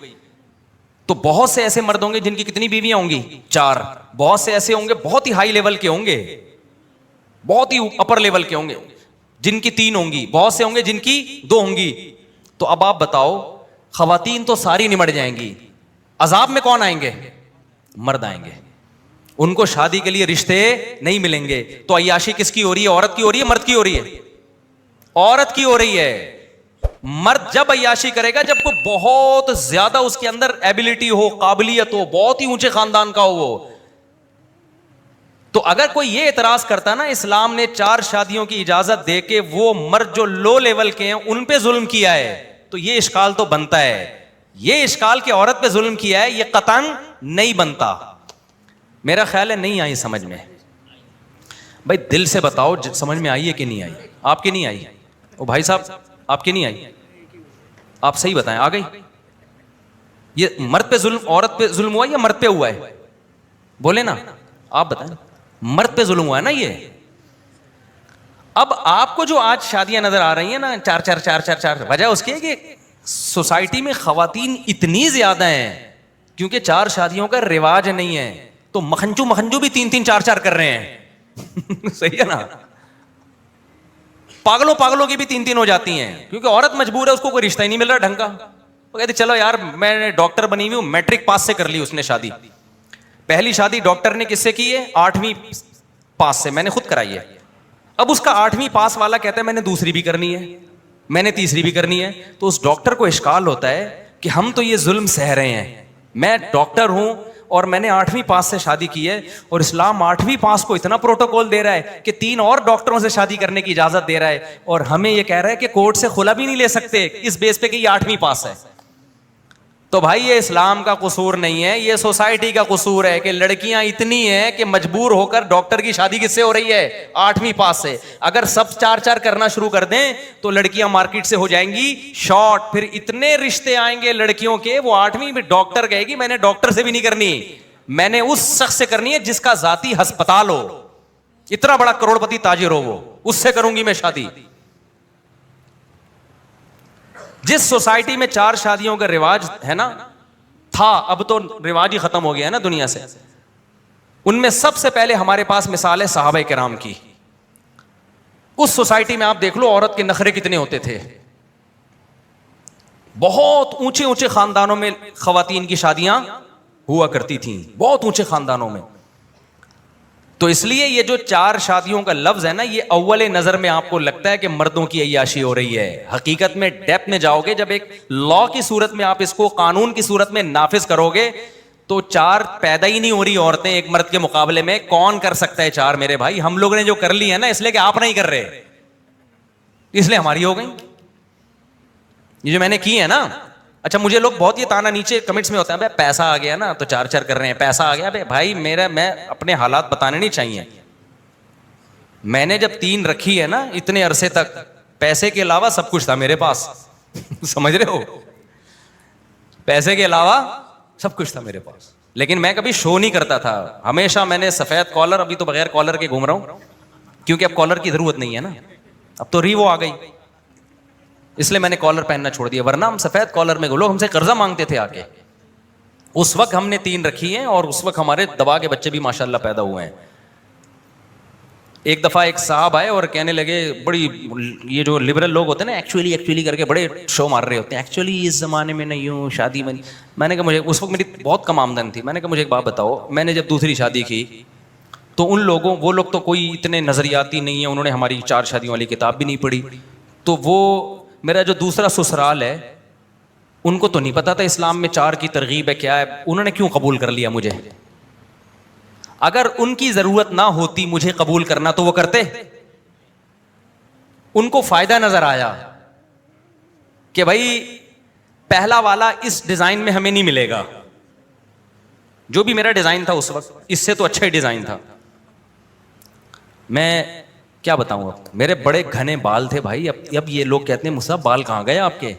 تو بہت سے ایسے مرد ہوں گے جن کی کتنی بیویاں ہوں گی؟ 4. بہت سے ایسے ہوں گے بہت ہی ہائی لیول کے ہوں گے, بہت ہی اپر لیول کے ہوں گے جن کی 3 ہوں گی, بہت سے ہوں گے جن کی 2 ہوں گی. تو اب آپ بتاؤ, خواتین تو ساری نمٹ جائیں گی, عذاب میں کون آئیں گے؟ مرد آئیں گے. ان کو شادی کے لیے رشتے نہیں ملیں گے. تو عیاشی کس کی ہو رہی ہے؟ عورت کی ہو رہی ہے, مرد کی ہو رہی ہے؟ عورت کی ہو رہی ہے. مرد جب عیاشی کرے گا جب کوئی بہت زیادہ اس کے اندر ایبلٹی ہو, قابلیت ہو, بہت ہی اونچے خاندان کا ہو وہ. تو اگر کوئی یہ اعتراض کرتا نا اسلام نے 4 شادیوں کی اجازت دے کے وہ مرد جو لو لیول کے ہیں ان پہ ظلم کیا ہے, تو یہ اشکال تو بنتا ہے. یہ اشکال کہ عورت پہ ظلم کیا ہے یہ قطعاً نہیں بنتا. میرا خیال ہے نہیں آئی سمجھ میں. بھائی دل سے بتاؤ سمجھ میں آئی ہے کہ نہیں آئی؟ آپ کی نہیں آئی؟ او بھائی صاحب آپ کی نہیں آئی؟ آپ صحیح بتائیں آ گئی؟ یہ مرد پہ ظلم, عورت پہ ظلم ہوا یا مرد پہ ہوا ہے؟ بولے نا, آپ بتائیں. مرد پہ ظلم ہوا ہے نا یہ. اب آپ کو جو آج شادیاں نظر آ رہی ہیں نا 4 وجہ اس کی ہے کہ سوسائٹی میں خواتین اتنی زیادہ ہیں کیونکہ 4 شادیوں کا رواج نہیں ہے, تو مکھنچو بھی 3 4 کر رہے ہیں. صحیح ہے نا. پاگلوں کی بھی 3 ہو جاتی ہیں کیونکہ عورت مجبور ہے, اس کو کوئی رشتہ ہی نہیں مل رہا ڈھنگ کا. وہ کہتے چلو یار میں نے ڈاکٹر بنی ہوئی ہوں, میٹرک پاس سے کر لی اس نے شادی. پہلی شادی ڈاکٹر نے کس سے کی ہے؟ 8ویں پاس سے, میں نے خود کرائی ہے. اب اس کا 8ویں پاس والا کہتا ہے میں نے دوسری بھی کرنی ہے, میں نے تیسری بھی کرنی ہے. تو اس ڈاکٹر کو اشکال ہوتا ہے کہ ہم تو یہ ظلم سہ رہے ہیں, میں ڈاکٹر ہوں اور میں نے 8ویں پاس سے شادی کی ہے, اور اسلام 8ویں پاس کو اتنا پروٹوکول دے رہا ہے کہ 3 اور ڈاکٹروں سے شادی کرنے کی اجازت دے رہا ہے, اور ہمیں یہ کہہ رہا ہے کہ کورٹ سے خلا بھی نہیں لے سکتے اس بیس پہ کہ یہ 8ویں پاس ہے. تو بھائی یہ اسلام کا قصور نہیں ہے, یہ سوسائٹی کا قصور ہے کہ لڑکیاں اتنی ہیں کہ مجبور ہو کر ڈاکٹر کی شادی کس سے ہو رہی ہے؟ 8ویں پاس سے. اگر سب 4 کرنا شروع کر دیں تو لڑکیاں مارکیٹ سے ہو جائیں گی شارٹ. پھر اتنے رشتے آئیں گے لڑکیوں کے, وہ 8ویں میں ڈاکٹر کہے گی میں نے ڈاکٹر سے بھی نہیں کرنی, میں نے اس شخص سے کرنی ہے جس کا ذاتی ہسپتال ہو, اتنا بڑا کروڑپتی تاجر ہو, وہ اس سے کروں گی میں شادی. جس سوسائٹی میں 4 شادیوں کا رواج ہے نا تھا, اب تو رواج ہی ختم ہو گیا ہے نا دنیا سے. ان میں سب سے پہلے ہمارے پاس مثال ہے صحابہ کرام کی. اس سوسائٹی میں آپ دیکھ لو عورت کے نخرے کتنے ہوتے تھے. بہت اونچے خاندانوں میں خواتین کی شادیاں ہوا کرتی تھیں, بہت اونچے خاندانوں میں. تو اس لیے یہ جو 4 شادیوں کا لفظ ہے نا, یہ اول نظر میں آپ کو لگتا ہے کہ مردوں کی عیاشی ہو رہی ہے. حقیقت میں ڈیپتھ میں جاؤ گے, جب ایک لا کی صورت میں آپ اس کو قانون کی صورت میں نافذ کرو گے تو 4 پیدا ہی نہیں ہو رہی عورتیں ایک مرد کے مقابلے میں. کون کر سکتا ہے 4 میرے بھائی؟ ہم لوگوں نے جو کر لی ہے نا اس لیے کہ آپ نہیں کر رہے, اس لیے ہماری ہو گئی. یہ جو میں نے کی ہے نا اچھا مجھے لوگ بہت یہ تانا نیچے کمنٹس میں ہوتا ہے بھائی پیسہ آ گیا نا تو چار چار کر رہے ہیں, پیسہ آ گیا بھائی میں اپنے حالات بتانے نہیں چاہیے. میں نے جب 3 رکھی ہے نا اتنے عرصے تک, پیسے کے علاوہ سب کچھ تھا میرے پاس. سمجھ رہے ہو, پیسے کے علاوہ سب کچھ تھا میرے پاس, لیکن میں کبھی شو نہیں کرتا تھا. ہمیشہ میں نے سفید کالر, ابھی تو بغیر کالر کے گھوم رہا ہوں کیونکہ اب کالر کی ضرورت نہیں ہے نا, اب تو ریوو آ گئی, اس لیے میں نے کالر پہننا چھوڑ دیا. ورنہ ہم سفید کالر میں, لوگ ہم سے قرضہ مانگتے تھے آ کے. اس وقت ہم نے 3 رکھی ہیں اور اس وقت ہمارے دبا کے بچے بھی ماشاءاللہ پیدا ہوئے ہیں. ایک دفعہ ایک صاحب آئے اور کہنے لگے, بڑی یہ جو لبرل لوگ ہوتے ہیں نا ایکچولی کر کے بڑے شو مار رہے ہوتے ہیں, ایکچولی اس زمانے میں نہیں ہوں, شادی میں. میں نے کہا مجھے, اس وقت میری بہت کم آمدن تھی, میں نے کہا مجھے ایک بات بتاؤ, میں نے جب دوسری شادی کی تو ان لوگوں, وہ لوگ تو کوئی اتنے نظریاتی نہیں ہیں, انہوں نے ہماری 4 شادیوں والی کتاب بھی نہیں پڑھی, تو وہ میرا جو دوسرا سسرال ہے ان کو تو نہیں پتا تھا اسلام میں 4 کی ترغیب ہے کیا ہے, انہوں نے کیوں قبول کر لیا مجھے؟ اگر ان کی ضرورت نہ ہوتی مجھے قبول کرنا تو وہ کرتے. ان کو فائدہ نظر آیا کہ بھائی پہلا والا اس ڈیزائن میں ہمیں نہیں ملے گا, جو بھی میرا ڈیزائن تھا اس وقت اس سے تو اچھا ہی ڈیزائن تھا. میں کیا بتاؤں, اب میرے بڑے گھنے بال تھے بھائی. اب یہ لوگ کہتے ہیں مصعب بال کہاں گئے آپ کے؟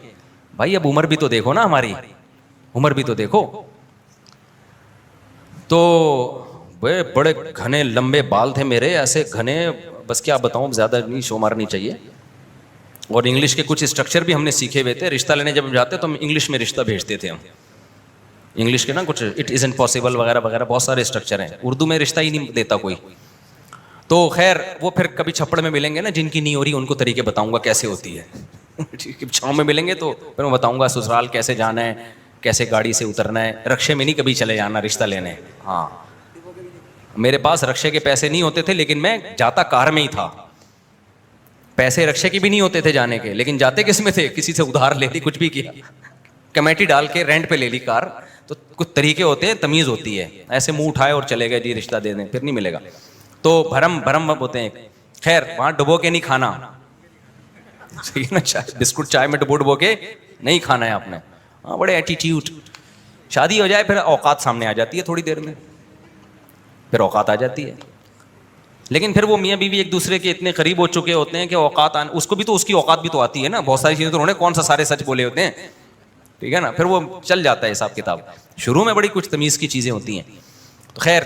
بھائی اب عمر بھی تو دیکھو نا, ہماری عمر بھی تو دیکھو. تو بڑے گھنے لمبے بال تھے میرے, ایسے گھنے, بس کیا بتاؤں, زیادہ نہیں شو مارنی چاہیے. اور انگلش کے کچھ اسٹرکچر بھی ہم نے سیکھے ہوئے تھے. رشتہ لینے جب ہم جاتے تو ہم انگلش میں رشتہ بھیجتے تھے. ہم انگلش کے نا کچھ اٹ ازنٹ پاسبل وغیرہ وغیرہ بہت سارے اسٹرکچر ہیں, اردو میں رشتہ ہی نہیں دیتا کوئی. تو خیر وہ پھر کبھی چھپڑ میں ملیں گے نا, جن کی نہیں ہو رہی ان کو طریقے بتاؤں گا کیسے ہوتی ہے. چھاؤں میں ملیں گے تو پھر میں بتاؤں گا سسرال کیسے جانا ہے, کیسے گاڑی سے اترنا ہے, رکشے میں نہیں کبھی چلے جانا رشتہ لینے. ہاں میرے پاس رکشے کے پیسے نہیں ہوتے تھے لیکن میں جاتا کار میں ہی تھا. پیسے رکشے کے بھی نہیں ہوتے تھے جانے کے, لیکن جاتے کس میں تھے, کسی سے ادھار لے لی, کچھ بھی کیا, کمیٹی ڈال کے رینٹ پہ لے لی کار. تو کچھ طریقے ہوتے ہیں, تمیز ہوتی ہے. ایسے منہ اٹھائے اور چلے گئے جی رشتہ دے دیں, پھر نہیں ملے گا. تو بھرم ہوتے ہیں. خیر وہاں ڈبو کے نہیں کھانا, صحیح نا, بسکٹ چائے میں ڈبو کے نہیں کھانا ہے آپ نے. ہاں بڑے ایٹیٹیوڈ. شادی ہو جائے پھر اوقات سامنے آ جاتی ہے, تھوڑی دیر میں پھر اوقات آ جاتی ہے. لیکن پھر وہ میاں بیوی ایک دوسرے کے اتنے قریب ہو چکے ہوتے ہیں کہ اوقات اس کو بھی تو اس کی اوقات بھی تو آتی ہے نا. بہت ساری چیزیں تو انہوں نے کون سا سارے سچ بولے ہوتے ہیں, ٹھیک ہے نا, پھر وہ چل جاتا ہے حساب کتاب. شروع میں بڑی کچھ تمیز کی چیزیں ہوتی ہیں. تو خیر,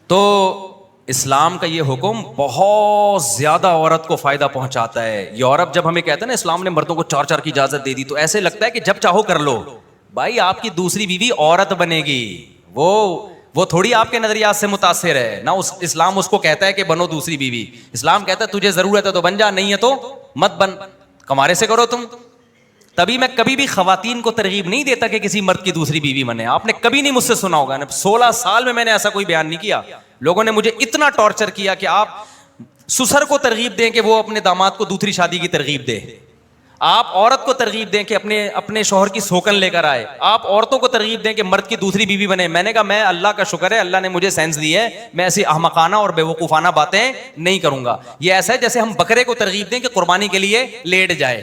تو اسلام کا یہ حکم بہت زیادہ عورت کو فائدہ پہنچاتا ہے. یورپ جب ہمیں کہتا ہے نا اسلام نے مردوں کو 4 کی اجازت دے دی, تو ایسے لگتا ہے کہ جب چاہو کر لو. بھائی آپ کی دوسری بیوی عورت بنے گی, وہ تھوڑی آپ کے نظریات سے متاثر ہے نا. اسلام اس کو کہتا ہے کہ بنو دوسری بیوی. اسلام کہتا ہے تجھے ضرورت ہے تو بن جا, نہیں ہے تو مت بن, کمارے سے کرو تم. تبھی میں کبھی بھی خواتین کو ترغیب نہیں دیتا کہ کسی مرد کی دوسری بیوی بنے. آپ نے کبھی نہیں مجھ سے سنا ہوگا, 16 سال میں نے ایسا کوئی بیان نہیں کیا. لوگوں نے مجھے اتنا ٹارچر کیا کہ آپ سسر کو ترغیب دیں کہ وہ اپنے داماد کو دوسری شادی کی ترغیب دے, آپ عورت کو ترغیب دیں کہ اپنے شوہر کی سوکن لے کر آئے, آپ عورتوں کو ترغیب دیں کہ مرد کی دوسری بیوی بنے. میں نے کہا میں, اللہ کا شکر ہے اللہ نے مجھے سینس دی ہے, میں ایسی احمقانہ اور بیوقوفانہ باتیں نہیں کروں گا. یہ ایسا ہے جیسے ہم بکرے کو ترغیب دیں کہ قربانی کے لیے لیٹ جائے.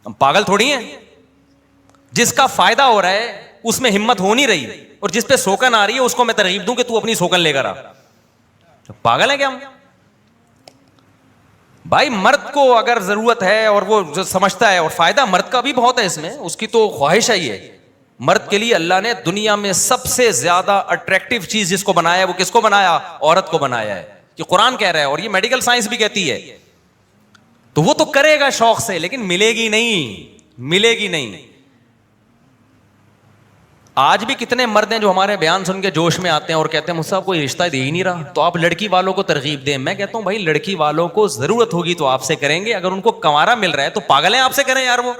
ہم پاگل تھوڑی ہیں. جس کا فائدہ ہو رہا ہے اس میں ہمت ہو نہیں رہی, اور جس پہ سوکن آ رہی ہے اس کو میں ترغیب دوں کہ تو اپنی سوکن لے کر آ. پاگل ہے کیا ہم؟ بھائی مرد کو اگر ضرورت ہے اور وہ جو سمجھتا ہے, اور فائدہ مرد کا بھی بہت ہے اس میں, اس کی تو خواہش ہے. یہ مرد کے لیے اللہ نے دنیا میں سب سے زیادہ اٹریکٹیو چیز جس کو بنایا ہے وہ کس کو بنایا؟ عورت کو بنایا ہے. یہ قرآن کہہ رہا ہے اور یہ میڈیکل سائنس بھی کہتی ہے. تو وہ تو کرے گا شوق سے, لیکن ملے گی نہیں. آج بھی کتنے مرد ہیں جو ہمارے بیان سن کے جوش میں آتے ہیں اور کہتے ہیں مجھ سے کوئی رشتہ دے ہی نہیں رہا, تو آپ لڑکی والوں کو ترغیب دیں. میں کہتا ہوں بھائی لڑکی والوں کو ضرورت ہوگی تو آپ سے کریں گے, اگر ان کو کنوارا مل رہا ہے تو پاگل ہیں آپ سے کریں یار. وہ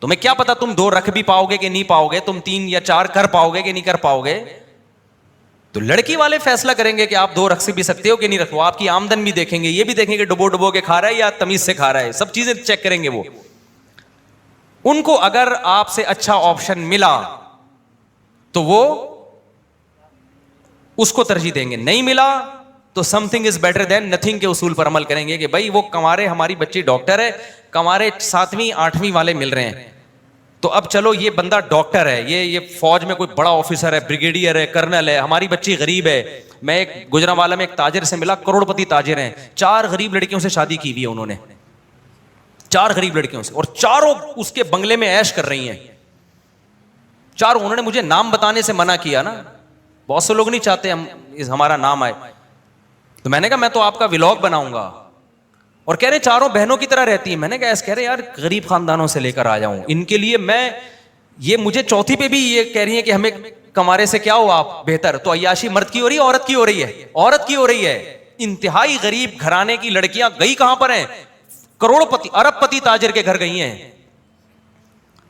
تمہیں کیا پتا تم 2 رکھ بھی پاؤ گے کہ نہیں پاؤ گے, تم 3 یا 4 کر پاؤ گے کہ نہیں کر پاؤ گے. تو لڑکی والے فیصلہ کریں گے کہ آپ 2 رکھ بھی سکتے ہو کہ نہیں رکھو. آپ کی آمدن بھی دیکھیں گے, یہ بھی دیکھیں گے ڈبو کے کھا رہا ہے یا تمیز سے کھا رہا ہے, سب چیزیں چیک کریں گے وہ. ان کو اگر آپ سے اچھا آپشن ملا تو وہ اس کو ترجیح دیں گے, نہیں ملا تو some thing is better than nothing کے اصول پر عمل کریں گے کہ بھائی وہ کمارے ہماری بچی ڈاکٹر ہے, کمارے 7ویں 8ویں والے مل رہے ہیں, تو اب چلو یہ بندہ ڈاکٹر ہے, یہ فوج میں کوئی بڑا آفیسر ہے, بریگیڈیئر ہے, کرنل ہے, ہماری بچی غریب ہے. میں ایک گجرانوالہ میں ایک تاجر سے ملا, کروڑ پتی تاجر ہیں, 4 غریب لڑکیوں سے شادی کی ہوئی ہے انہوں نے, 4 غریب لڑکیوں سے, اور چاروں اس کے بنگلے میں عیش کر رہی ہیں چاروں. انہوں نے مجھے نام بتانے سے منع کیا نا, بہت سے لوگ نہیں چاہتے ہمارا نام آئے, تو میں نے کہا میں تو آپ کا ولاگ بناؤں گا. اور کہہ رہے چاروں بہنوں کی طرح رہتی ہیں. میں نے کہا ایسے کہہ رہے یار غریب خاندانوں سے لے کر آ جاؤں ان کے لیے میں, یہ مجھے چوتھی پہ بھی یہ کہہ رہی ہیں کہ ہمیں کمارے سے کیا ہوا آپ بہتر, تو عیاشی مرد کی ہو رہی ہے عورت کی ہو رہی ہے, عورت کی ہو رہی ہے. انتہائی غریب گھرانے کی لڑکیاں گئی کہاں پر ہیں, کروڑ پتی ارب پتی تاجر کے گھر گئی ہیں.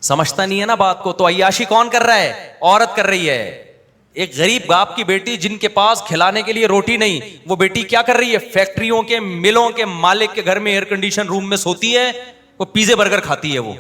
سمجھتا نہیں ہے نا بات کو. تو عیاشی کون کر رہا ہے, عورت کر رہی ہے. ایک غریب باپ کی بیٹی جن کے پاس کھلانے کے لیے روٹی نہیں, وہ بیٹی کیا کر رہی ہے, فیکٹریوں کے ملوں کے مالک کے گھر میں ایئر کنڈیشن روم میں سوتی ہے, وہ پیزے برگر کھاتی ہے وہ.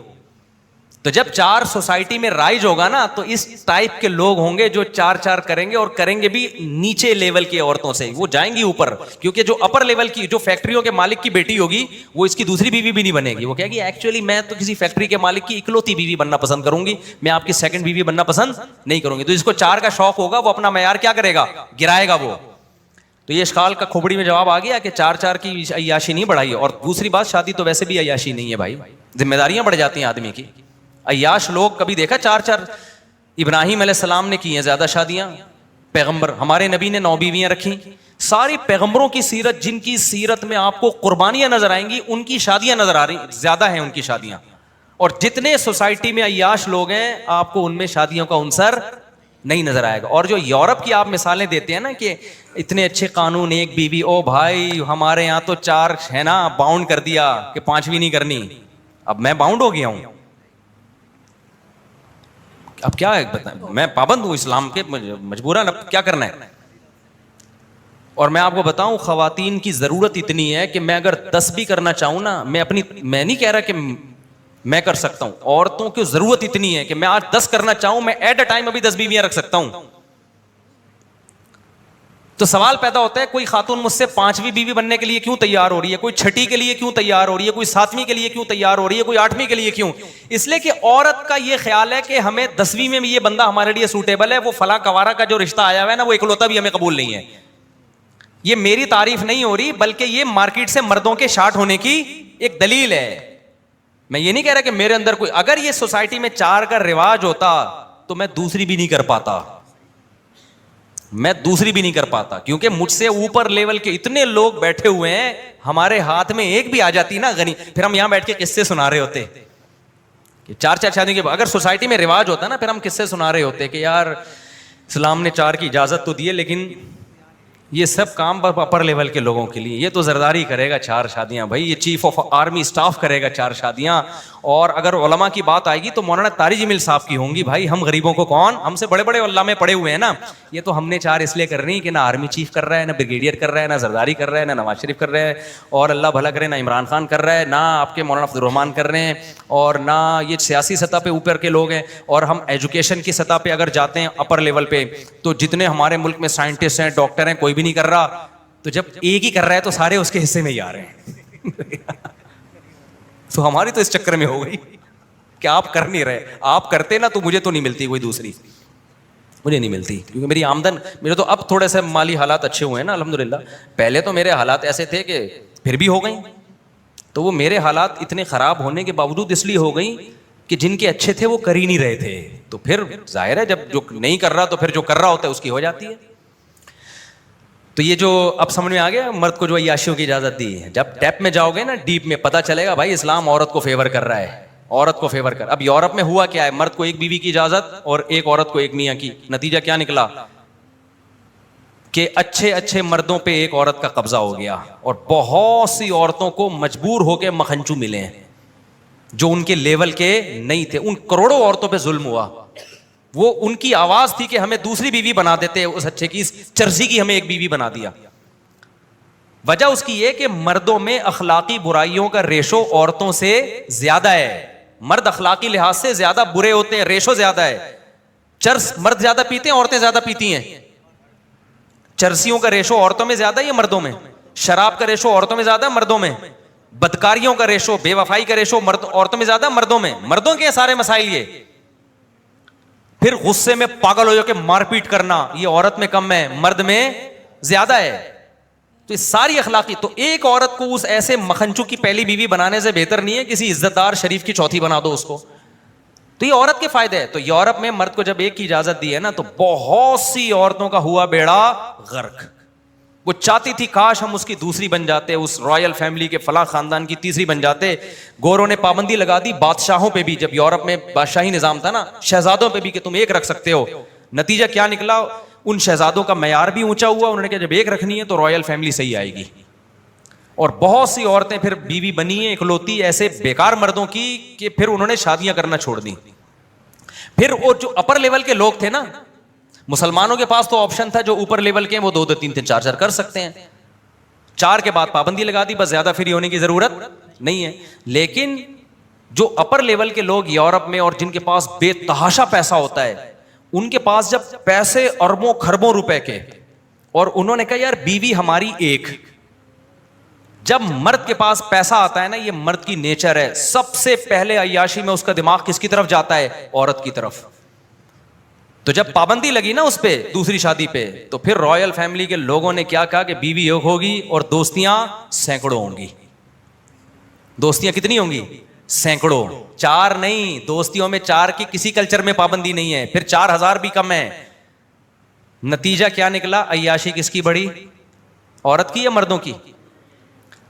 تو جب 4 سوسائٹی میں رائج ہوگا نا, تو اس ٹائپ کے لوگ ہوں گے جو 4 کریں گے, اور کریں گے بھی نیچے لیول کی عورتوں سے, وہ جائیں گی اوپر. کیونکہ جو اپر لیول کی, جو فیکٹریوں کے مالک کی بیٹی ہوگی, وہ اس کی دوسری بیوی بھی نہیں بنے گی. وہ کہے گی ایکچولی میں تو کسی فیکٹری کے مالک کی اکلوتی بیوی بننا پسند کروں گی, میں آپ کی سیکنڈ بیوی بننا پسند نہیں کروں گی. تو جس کو 4 کا شوق ہوگا وہ اپنا معیار کیا کرے گا, گرائے گا وہ. تو یہ اشکال کا کھوپڑی میں جواب آ گیا کہ 4 کی عیاشی نہیں بڑھائی. اور دوسری بات, شادی تو ویسے بھی عیاشی نہیں ہے بھائی, ذمہ داریاں بڑھ جاتی ہیں آدمی کی. عیاش لوگ کبھی دیکھا 4 ابراہیم علیہ السلام نے کی ہیں زیادہ شادیاں, پیغمبر ہمارے نبی نے 9 بیویاں رکھی. ساری پیغمبروں کی سیرت, جن کی سیرت میں آپ کو قربانیاں نظر آئیں گی, ان کی شادیاں نظر آ رہی زیادہ ہیں ان کی شادیاں. اور جتنے سوسائٹی میں عیاش لوگ ہیں, آپ کو ان میں شادیوں کا عنصر نہیں نظر آئے گا. اور جو یورپ کی آپ مثالیں دیتے ہیں نا کہ اتنے اچھے قانون, 1 بیوی, او بھائی ہمارے یہاں تو 4 ہے نا, باؤنڈ کر دیا کہ 5ویں نہیں کرنی. اب میں باؤنڈ ہو گیا ہوں, اب کیا ہے بتائیں, میں پابند ہوں اسلام کے, مجبوراً اب کیا کرنا ہے. اور میں آپ کو بتاؤں, خواتین کی ضرورت اتنی ہے کہ میں اگر 10 بھی کرنا چاہوں نا, میں نہیں کہہ رہا کہ میں کر سکتا ہوں, عورتوں کی ضرورت اتنی ہے کہ میں آج 10 کرنا چاہوں, میں ایٹ اے ٹائم ابھی 10 بیویاں رکھ سکتا ہوں. تو سوال پیدا ہوتا ہے, کوئی خاتون مجھ سے 5ویں بیوی بننے کے لیے کیوں تیار ہو رہی ہے, کوئی 6ٹھی کے لیے کیوں تیار ہو رہی ہے, کوئی 7ویں کے لیے کیوں تیار ہو رہی ہے, کوئی 8ویں کے لیے کیوں. اس لیے کہ عورت کا یہ خیال ہے کہ ہمیں 10ویں میں بھی یہ بندہ ہمارے لیے سوٹیبل ہے, وہ فلاں کوارا کا جو رشتہ آیا ہوا ہے نا, وہ اکلوتا بھی ہمیں قبول نہیں ہے. یہ میری تعریف نہیں ہو رہی, بلکہ یہ مارکیٹ سے مردوں کے شارٹ ہونے کی ایک دلیل ہے. میں یہ نہیں کہہ رہا کہ میرے اندر کوئی, اگر یہ سوسائٹی میں 4 کا رواج ہوتا تو میں دوسری بھی نہیں کر پاتا, کیونکہ مجھ سے اوپر لیول کے اتنے لوگ بیٹھے ہوئے ہیں, ہمارے ہاتھ میں ایک بھی آ جاتی نا غنی, پھر ہم یہاں بیٹھ کے قصے سنا رہے ہوتے کہ 4 شادیوں کے. اگر سوسائٹی میں رواج ہوتا نا, پھر ہم قصے سنا رہے ہوتے کہ یار اسلام نے 4 کی اجازت تو دی ہے, لیکن یہ سب کام اپر لیول کے لوگوں کے لیے. یہ تو زرداری کرے گا 4 شادیاں بھائی, یہ چیف آف آرمی اسٹاف کرے گا 4 شادیاں. اور اگر علماء کی بات آئے گی تو مولانا طارق جمیل صاحب کی ہوں گی. بھائی ہم غریبوں کو کون, ہم سے بڑے بڑے علماء پڑے ہوئے ہیں نا. یہ تو ہم نے 4 اس لیے کر رہی کہ نہ آرمی چیف کر رہا ہے, نہ بریگیڈیئر کر رہا ہے, نہ زرداری کر رہا ہے, نہ نواز شریف کر رہا ہے, اور اللہ بھلا کرے نہ عمران خان کر رہا ہے, نہ آپ کے مولانا عبد الرحمان کر رہے ہیں, اور نہ یہ سیاسی سطح پہ اوپر کے لوگ ہیں. اور ہم ایجوکیشن کی سطح پہ اگر جاتے ہیں اپر لیول پہ, تو جتنے ہمارے ملک میں سائنٹسٹ ہیں, ڈاکٹر ہیں, کوئی بھی نہیں کر رہا. تو جب ایک ہی کر رہا ہے تو سارے اس کے حصے میں ہی آ رہے ہیں. تو ہماری تو اس چکر میں ہو گئی کہ آپ کر نہیں رہے. آپ کرتے نا تو مجھے تو نہیں ملتی کوئی دوسری, مجھے نہیں ملتی, کیونکہ میری آمدن, میرے تو اب تھوڑے سے مالی حالات اچھے ہوئے ہیں نا الحمدللہ. پہلے تو میرے حالات ایسے تھے کہ پھر بھی ہو گئیں. تو وہ میرے حالات اتنے خراب ہونے کے باوجود اس لیے ہو گئیں کہ جن کے اچھے تھے وہ کر ہی نہیں رہے تھے. تو پھر ظاہر ہے جب جو نہیں کر رہا تو پھر جو کر رہا ہوتا ہے اس کی ہو جاتی ہے. تو یہ جو اب سمجھ میں آ گیا مرد کو جو عیاشیوں کی اجازت دی ہے. جب ڈیپ میں جاؤ گے نا, ڈیپ میں, پتہ چلے گا بھائی اسلام عورت کو فیور کر رہا ہے, عورت کو فیور کر. اب یورپ میں ہوا کیا ہے, مرد کو 1 بیوی کی اجازت اور 1 عورت کو 1 میاں کی. نتیجہ کیا نکلا کہ اچھے مردوں پہ 1 عورت کا قبضہ ہو گیا, اور بہت سی عورتوں کو مجبور ہو کے مکھنچو ملے ہیں جو ان کے لیول کے نہیں تھے. ان کروڑوں عورتوں پہ ظلم ہوا. وہ ان کی آواز تھی کہ ہمیں دوسری بیوی بنا دیتے, اس اچھے کی, چرسی کی ہمیں 1 بیوی بنا دیا. وجہ اس کی یہ کہ مردوں میں اخلاقی برائیوں کا ریشو عورتوں سے زیادہ ہے. مرد اخلاقی لحاظ سے زیادہ برے ہوتے ہیں, ریشو زیادہ ہے. چرس مرد زیادہ پیتے ہیں, عورتیں زیادہ پیتی ہیں. چرسیوں کا ریشو عورتوں میں زیادہ ہے یا مردوں میں؟ شراب کا ریشو عورتوں میں زیادہ ہے مردوں میں؟ بدکاریوں کا ریشو، بے وفائی کا ریشو عورتوں میں زیادہ مردوں میں؟ مردوں کے سارے مسائل یہ. پھر غصے میں پاگل ہو جا کے مار پیٹ کرنا، یہ عورت میں کم ہے مرد میں زیادہ ہے. تو یہ ساری اخلاقی، تو ایک عورت کو اس ایسے مکھنچو کی پہلی بیوی بنانے سے بہتر نہیں ہے کسی عزت دار شریف کی چوتھی بنا دو اس کو. تو یہ عورت کے فائدے ہے. تو یورپ میں مرد کو جب ایک کی اجازت دی ہے نا تو بہت سی عورتوں کا ہوا بیڑا غرق. وہ چاہتی تھی کاش ہم اس کی دوسری بن جاتے، اس رائل فیملی کے فلاں خاندان کی تیسری بن جاتے. گوروں نے پابندی لگا دی بادشاہوں پہ بھی، جب یورپ میں بادشاہی نظام تھا نا، شہزادوں پہ بھی کہ تم ایک رکھ سکتے ہو. نتیجہ کیا نکلا؟ ان شہزادوں کا معیار بھی اونچا ہوا. انہوں نے کہا جب ایک رکھنی ہے تو رائل فیملی صحیح آئے گی. اور بہت سی عورتیں پھر بیوی بنی ہیں اکلوتی ایسے بیکار مردوں کی کہ پھر انہوں نے شادیاں کرنا چھوڑ دی. پھر وہ جو اپر لیول کے لوگ تھے نا، مسلمانوں کے پاس تو آپشن تھا، جو اوپر لیول کے ہیں وہ 2 3 4 کر سکتے ہیں. 4 کے بعد پابندی لگا دی، بس زیادہ فری ہونے کی ضرورت نہیں ہے. لیکن جو اپر لیول کے لوگ یورپ میں اور جن کے پاس بے تحاشا پیسہ ہوتا ہے، ان کے پاس جب پیسے اربوں خربوں روپے کے، اور انہوں نے کہا یار بیوی ہماری ایک. جب مرد کے پاس پیسہ آتا ہے نا، یہ مرد کی نیچر ہے، سب سے پہلے عیاشی میں اس کا دماغ کس کی طرف جاتا ہے؟ عورت کی طرف. تو جب پابندی لگی نا اس پہ دوسری شادی پہ، تو پھر رائل فیملی کے لوگوں نے کیا کہا کہ بیوی ایک ہوگی اور دوستیاں سینکڑوں ہوں گی. دوستیاں کتنی ہوں گی؟ سینکڑوں. 4 نہیں، دوستیوں میں 4 کی کسی کلچر میں پابندی نہیں ہے. پھر 4000 بھی کم ہے. نتیجہ کیا نکلا؟ عیاشی کس کی بڑی؟ عورت کی یا مردوں کی؟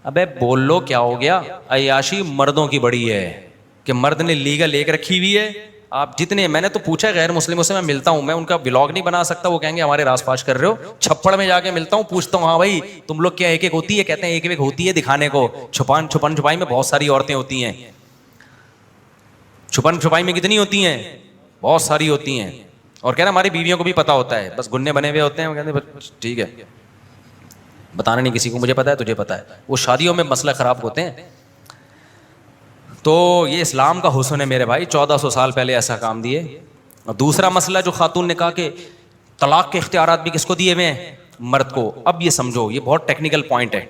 ابے بول لو کیا ہو گیا؟ عیاشی مردوں کی بڑی ہے کہ مرد نے لیگل ایک رکھی ہوئی ہے. آپ جتنے، میں نے تو پوچھا غیر مسلموں سے، میں ملتا ہوں، میں ان کا ولاگ نہیں بنا سکتا، وہ کہیں گے ہمارے راس پاش کر رہے ہو. چھپڑ میں جا کے ملتا ہوں، پوچھتا ہوں ہاں بھائی تم لوگ کیا ایک ایک ہوتی ہے؟ کہتے ہیں ایک ایک ہوتی ہے دکھانے کو. چھپن چھپائی میں بہت ساری عورتیں ہوتی ہیں. چھپن چھپائی میں کتنی ہوتی ہیں؟ بہت ساری ہوتی ہیں. اور کہنا ہماری بیویوں کو بھی پتا ہوتا ہے، بس گنے بنے ہوئے ہوتے ہیں. وہ کہتے ہیں ٹھیک ہے، بتانا نہیں کسی کو، مجھے پتا ہے تجھے پتا ہے. وہ شادیوں میں مسئلہ خراب ہوتے ہیں. تو یہ اسلام کا حسن ہے میرے بھائی، 1400 سال پہلے ایسا کام دیے. اور دوسرا مسئلہ جو خاتون نے کہا کہ طلاق کے اختیارات بھی کس کو دیے ہوئے ہیں؟ مرد کو. اب یہ سمجھو، یہ بہت ٹیکنیکل پوائنٹ ہے.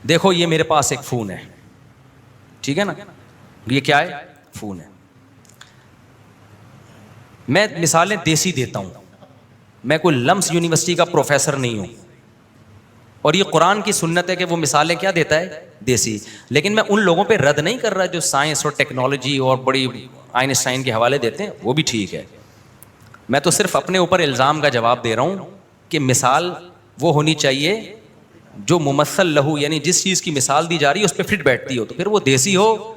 دیکھو یہ میرے پاس ایک فون ہے، ٹھیک ہے نا، یہ کیا ہے؟ فون ہے. میں مثالیں دیسی دیتا ہوں، میں کوئی لمس یونیورسٹی کا پروفیسر نہیں ہوں. اور یہ قرآن کی سنت ہے کہ وہ مثالیں کیا دیتا ہے؟ دیسی. لیکن میں ان لوگوں پہ رد نہیں کر رہا جو سائنس اور ٹیکنالوجی اور بڑی آئنسٹائن کے حوالے دیتے ہیں، وہ بھی ٹھیک ہے. میں تو صرف اپنے اوپر الزام کا جواب دے رہا ہوں کہ مثال وہ ہونی چاہیے جو ممثل لہو، یعنی جس چیز کی مثال دی جا رہی ہے اس پہ فٹ بیٹھتی ہو. تو پھر وہ دیسی ہو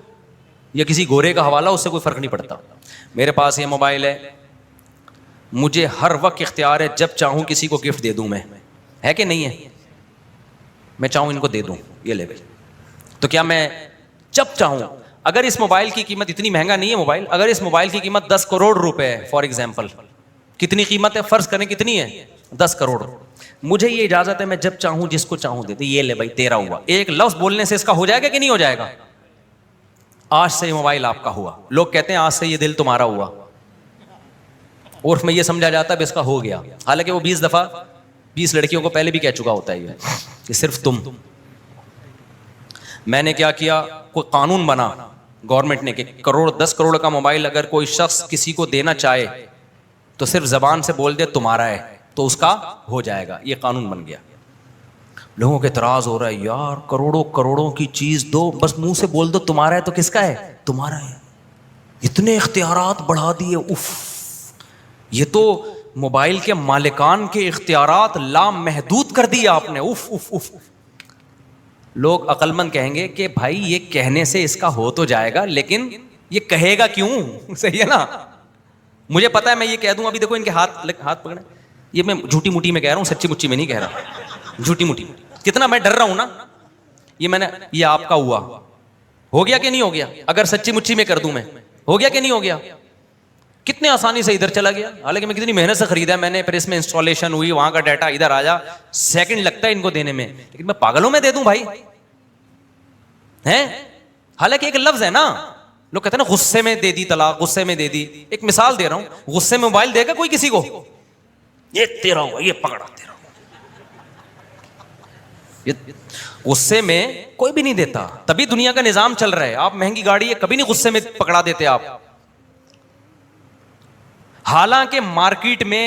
یا کسی گورے کا حوالہ، اس سے کوئی فرق نہیں پڑتا. میرے پاس یہ موبائل ہے، مجھے ہر وقت اختیار ہے جب چاہوں کسی کو گفٹ دے دوں. میں ہے کہ نہیں ہے؟ میں چاہوں ان کو دے دوں، یہ لے بھائی. تو کیا میں جب چاہوں، اگر اس موبائل کی قیمت اتنی مہنگا نہیں ہے موبائل، اگر اس موبائل کی قیمت 10 کروڑ روپے ہے فار ایگزامپل، کتنی قیمت ہے فرض کریں کتنی ہے؟ 10 کروڑ. مجھے یہ اجازت ہے میں جب چاہوں جس کو چاہوں دے دوں. یہ لے بھائی تیرا ہوا. ایک لفظ بولنے سے اس کا ہو جائے گا کہ نہیں ہو جائے گا؟ آج سے یہ موبائل آپ کا ہوا. لوگ کہتے ہیں آج سے یہ دل تمہارا ہوا. عرف میں یہ سمجھا جاتا ہے اس کا ہو گیا، حالانکہ وہ 20 دفعہ 20 لڑکیوں کو پہلے بھی کہہ چکا ہوتا ہے یہ صرف تم. میں نے کیا کیا؟ کوئی قانون بنا گورنمنٹ نے کہ 10 کروڑ کا موبائل اگر کوئی شخص کسی کو دینا چاہے تو صرف زبان سے بول دے تمہارا ہے تو اس کا ہو جائے گا. یہ قانون بن گیا. لوگوں کے اعتراض ہو رہا ہے، یار کروڑوں کروڑوں کی چیز دو، بس منہ سے بول دو تمہارا ہے تو کس کا ہے؟ تمہارا ہے. اتنے اختیارات بڑھا دیے، اف. یہ تو موبائل کے مالکان کے اختیارات لامحدود کر دیے آپ نے، اف اف اف. لوگ عقل مند کہیں گے کہ بھائی یہ کہنے سے اس کا ہو تو جائے گا، لیکن یہ کہے گا کیوں؟ صحیح ہے نا. مجھے پتا ہے میں یہ کہہ دوں، ابھی دیکھو ان کے ہاتھ پکڑے، یہ میں جھوٹی موٹی میں کہہ رہا ہوں، سچی مچی میں نہیں کہہ رہا. جھوٹی موٹی کتنا میں ڈر رہا ہوں نا. یہ میں نے، یہ آپ کا ہوا، ہو گیا کہ نہیں ہو گیا؟ اگر سچی مچی میں کر دوں میں، ہو گیا کہ نہیں ہو گیا؟ کتنے آسانی سے ادھر چلا گیا، حالانکہ میں کتنی محنت سے خریدا ہے میں نے، پھر اس میں انسٹالیشن ہوئی، وہاں کا ڈیٹا ادھر آیا، سیکنڈ لگتا ہے ان کو دینے میں. لیکن میں پاگلوں میں دے دوں بھائی ہیں؟ حالانکہ ایک لفظ ہے نا. لوگ کہتے ہیں نا غصے میں دے دی طلاق، غصے میں دے دی. ایک مثال دے رہا ہوں، غصے میں موبائل دے گا کوئی کسی کو؟ یہ تیرا ہوا، یہ پکڑا تیرا ہوا. غصے میں کوئی بھی نہیں دیتا، تبھی دنیا کا نظام چل رہا ہے. آپ مہنگی گاڑی ہے، کبھی نہیں غصے میں پکڑا دیتے آپ. حالانکہ مارکیٹ میں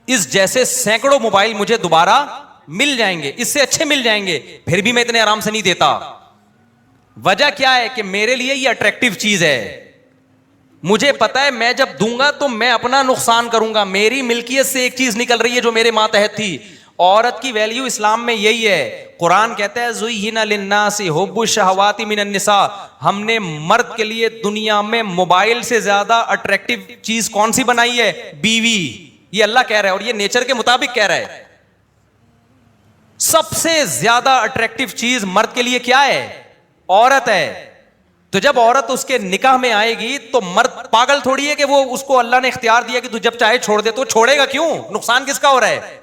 اس جیسے سینکڑوں موبائل مجھے دوبارہ مل جائیں گے، اس سے اچھے مل جائیں گے، پھر بھی میں اتنے آرام سے نہیں دیتا. وجہ کیا ہے کہ میرے لیے یہ اٹریکٹیو چیز ہے. مجھے پتا ہے میں جب دوں گا تو میں اپنا نقصان کروں گا. میری ملکیت سے ایک چیز نکل رہی ہے جو میرے ماتحت تھی. عورت کی ویلیو اسلام میں یہی ہے. قرآن کہتا ہے زُيِّنَ لِلنَّاسِ حُبُّ الشَّهَوَاتِ مِنَ النِّسَاءِ. ہم نے مرد کے لیے دنیا میں موبائل سے زیادہ اٹریکٹیو چیز کون سی بنائی ہے؟ بیوی. یہ اللہ کہہ رہا ہے اور یہ نیچر کے مطابق کہہ رہا ہے. سب سے زیادہ اٹریکٹیو چیز مرد کے لیے کیا ہے؟ عورت ہے. تو جب عورت اس کے نکاح میں آئے گی تو مرد پاگل تھوڑی ہے کہ وہ اس کو اللہ نے اختیار دیا کہ تو جب چاہے چھوڑ دے. تو چھوڑے گا کیوں؟ نقصان کس کا ہو رہا ہے؟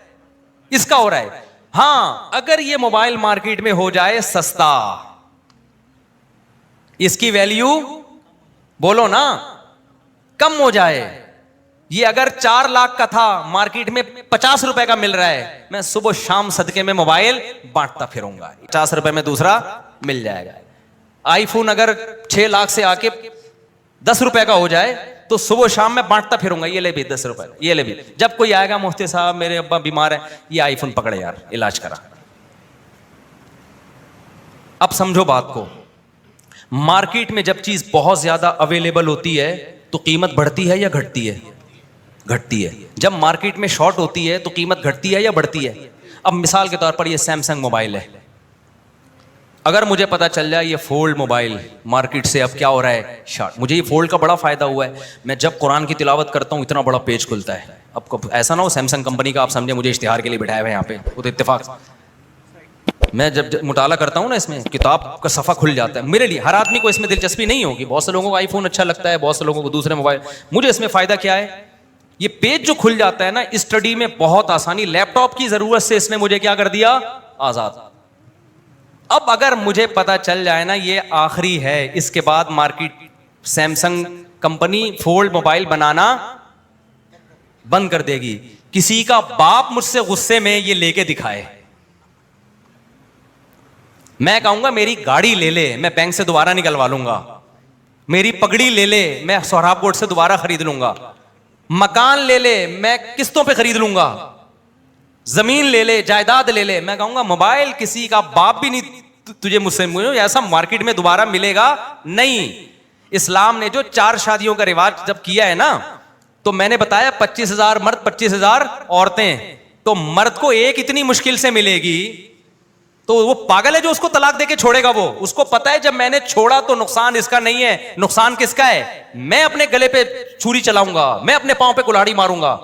اس کا ہو رہا ہے. ہاں اگر یہ موبائل مارکیٹ میں ہو جائے سستا, اس کی ویلیو بولو نا کم ہو جائے. یہ اگر 4 لاکھ کا تھا مارکیٹ میں 50 روپے کا مل رہا ہے, میں صبح شام صدقے میں موبائل بانٹتا پھروں گا, 50 روپے میں دوسرا مل جائے گا. آئی فون اگر 6 لاکھ سے آ کے 10 روپے کا ہو جائے تو صبح شام میں بانٹتا پھروں گا, یہ لے بھی 10 روپے, یہ لے بھی. جب کوئی آئے گا مفتی صاحب میرے ابا بیمار ہے, یہ آئی فون پکڑے یار علاج کرا. اب سمجھو بات کو, مارکیٹ میں جب چیز بہت زیادہ اویلیبل ہوتی ہے تو قیمت بڑھتی ہے یا گھٹتی ہے؟ گھٹتی ہے. جب مارکیٹ میں شارٹ ہوتی ہے تو قیمت گھٹتی ہے یا بڑھتی ہے؟ اب مثال کے طور پر یہ سیمسنگ موبائل ہے, اگر مجھے پتا چل جائے یہ فولڈ موبائل مارکیٹ سے اب کیا ہو رہا ہے شارٹ, مجھے یہ فولڈ کا بڑا فائدہ ہوا ہے, میں جب قرآن کی تلاوت کرتا ہوں اتنا بڑا پیج کھلتا ہے. اب ایسا نہ ہو سیمسنگ کمپنی کا آپ سمجھے مجھے اشتہار کے لیے بٹھایا ہوئے یہاں پہ, وہ تو اتفاق میں جب مطالعہ کرتا ہوں نا اس میں کتاب کا صفحہ کھل جاتا ہے. میرے لیے, ہر آدمی کو اس میں دلچسپی نہیں ہوگی, بہت سے لوگوں کو آئی فون اچھا لگتا ہے, بہت سے لوگوں کو دوسرے موبائل. مجھے اس میں فائدہ کیا ہے, یہ پیج جو کھل جاتا ہے نا اسٹڈی میں بہت آسانی, لیپ ٹاپ کی ضرورت سے اس نے مجھے کیا کر دیا, آزاد. اب اگر مجھے پتا چل جائے نا یہ آخری ہے, اس کے بعد market Samsung company fold mobile بنانا بند کر دے گی, کسی کا باپ مجھ سے غصے میں یہ لے کے دکھائے, میں کہوں گا میری گاڑی لے لے, میں بینک سے دوبارہ نکلوا لوں گا. میری پگڑی لے لے, میں سہراب کوٹ سے دوبارہ خرید لوں گا. مکان لے لے, میں قسطوں پہ خرید لوں گا. زمین لے لے, جائیداد لے لے, میں کہوں گا موبائل کسی کا باپ بھی نہیں تجھے مجھ سے ایسا مارکیٹ میں دوبارہ ملے گا نہیں. اسلام نے جو 4 شادیوں کا رواج جب کیا ہے نا, تو میں نے بتایا 25,000 مرد 25,000 عورتیں, تو مرد کو ایک اتنی مشکل سے ملے گی تو وہ پاگل ہے جو اس کو طلاق دے کے چھوڑے گا. وہ اس کو پتا ہے جب میں نے چھوڑا تو نقصان اس کا نہیں ہے, نقصان کس کا ہے, میں اپنے گلے پہ چھری چلاؤں گا, میں اپنے پاؤں پہ کلاڑی ماروں گا,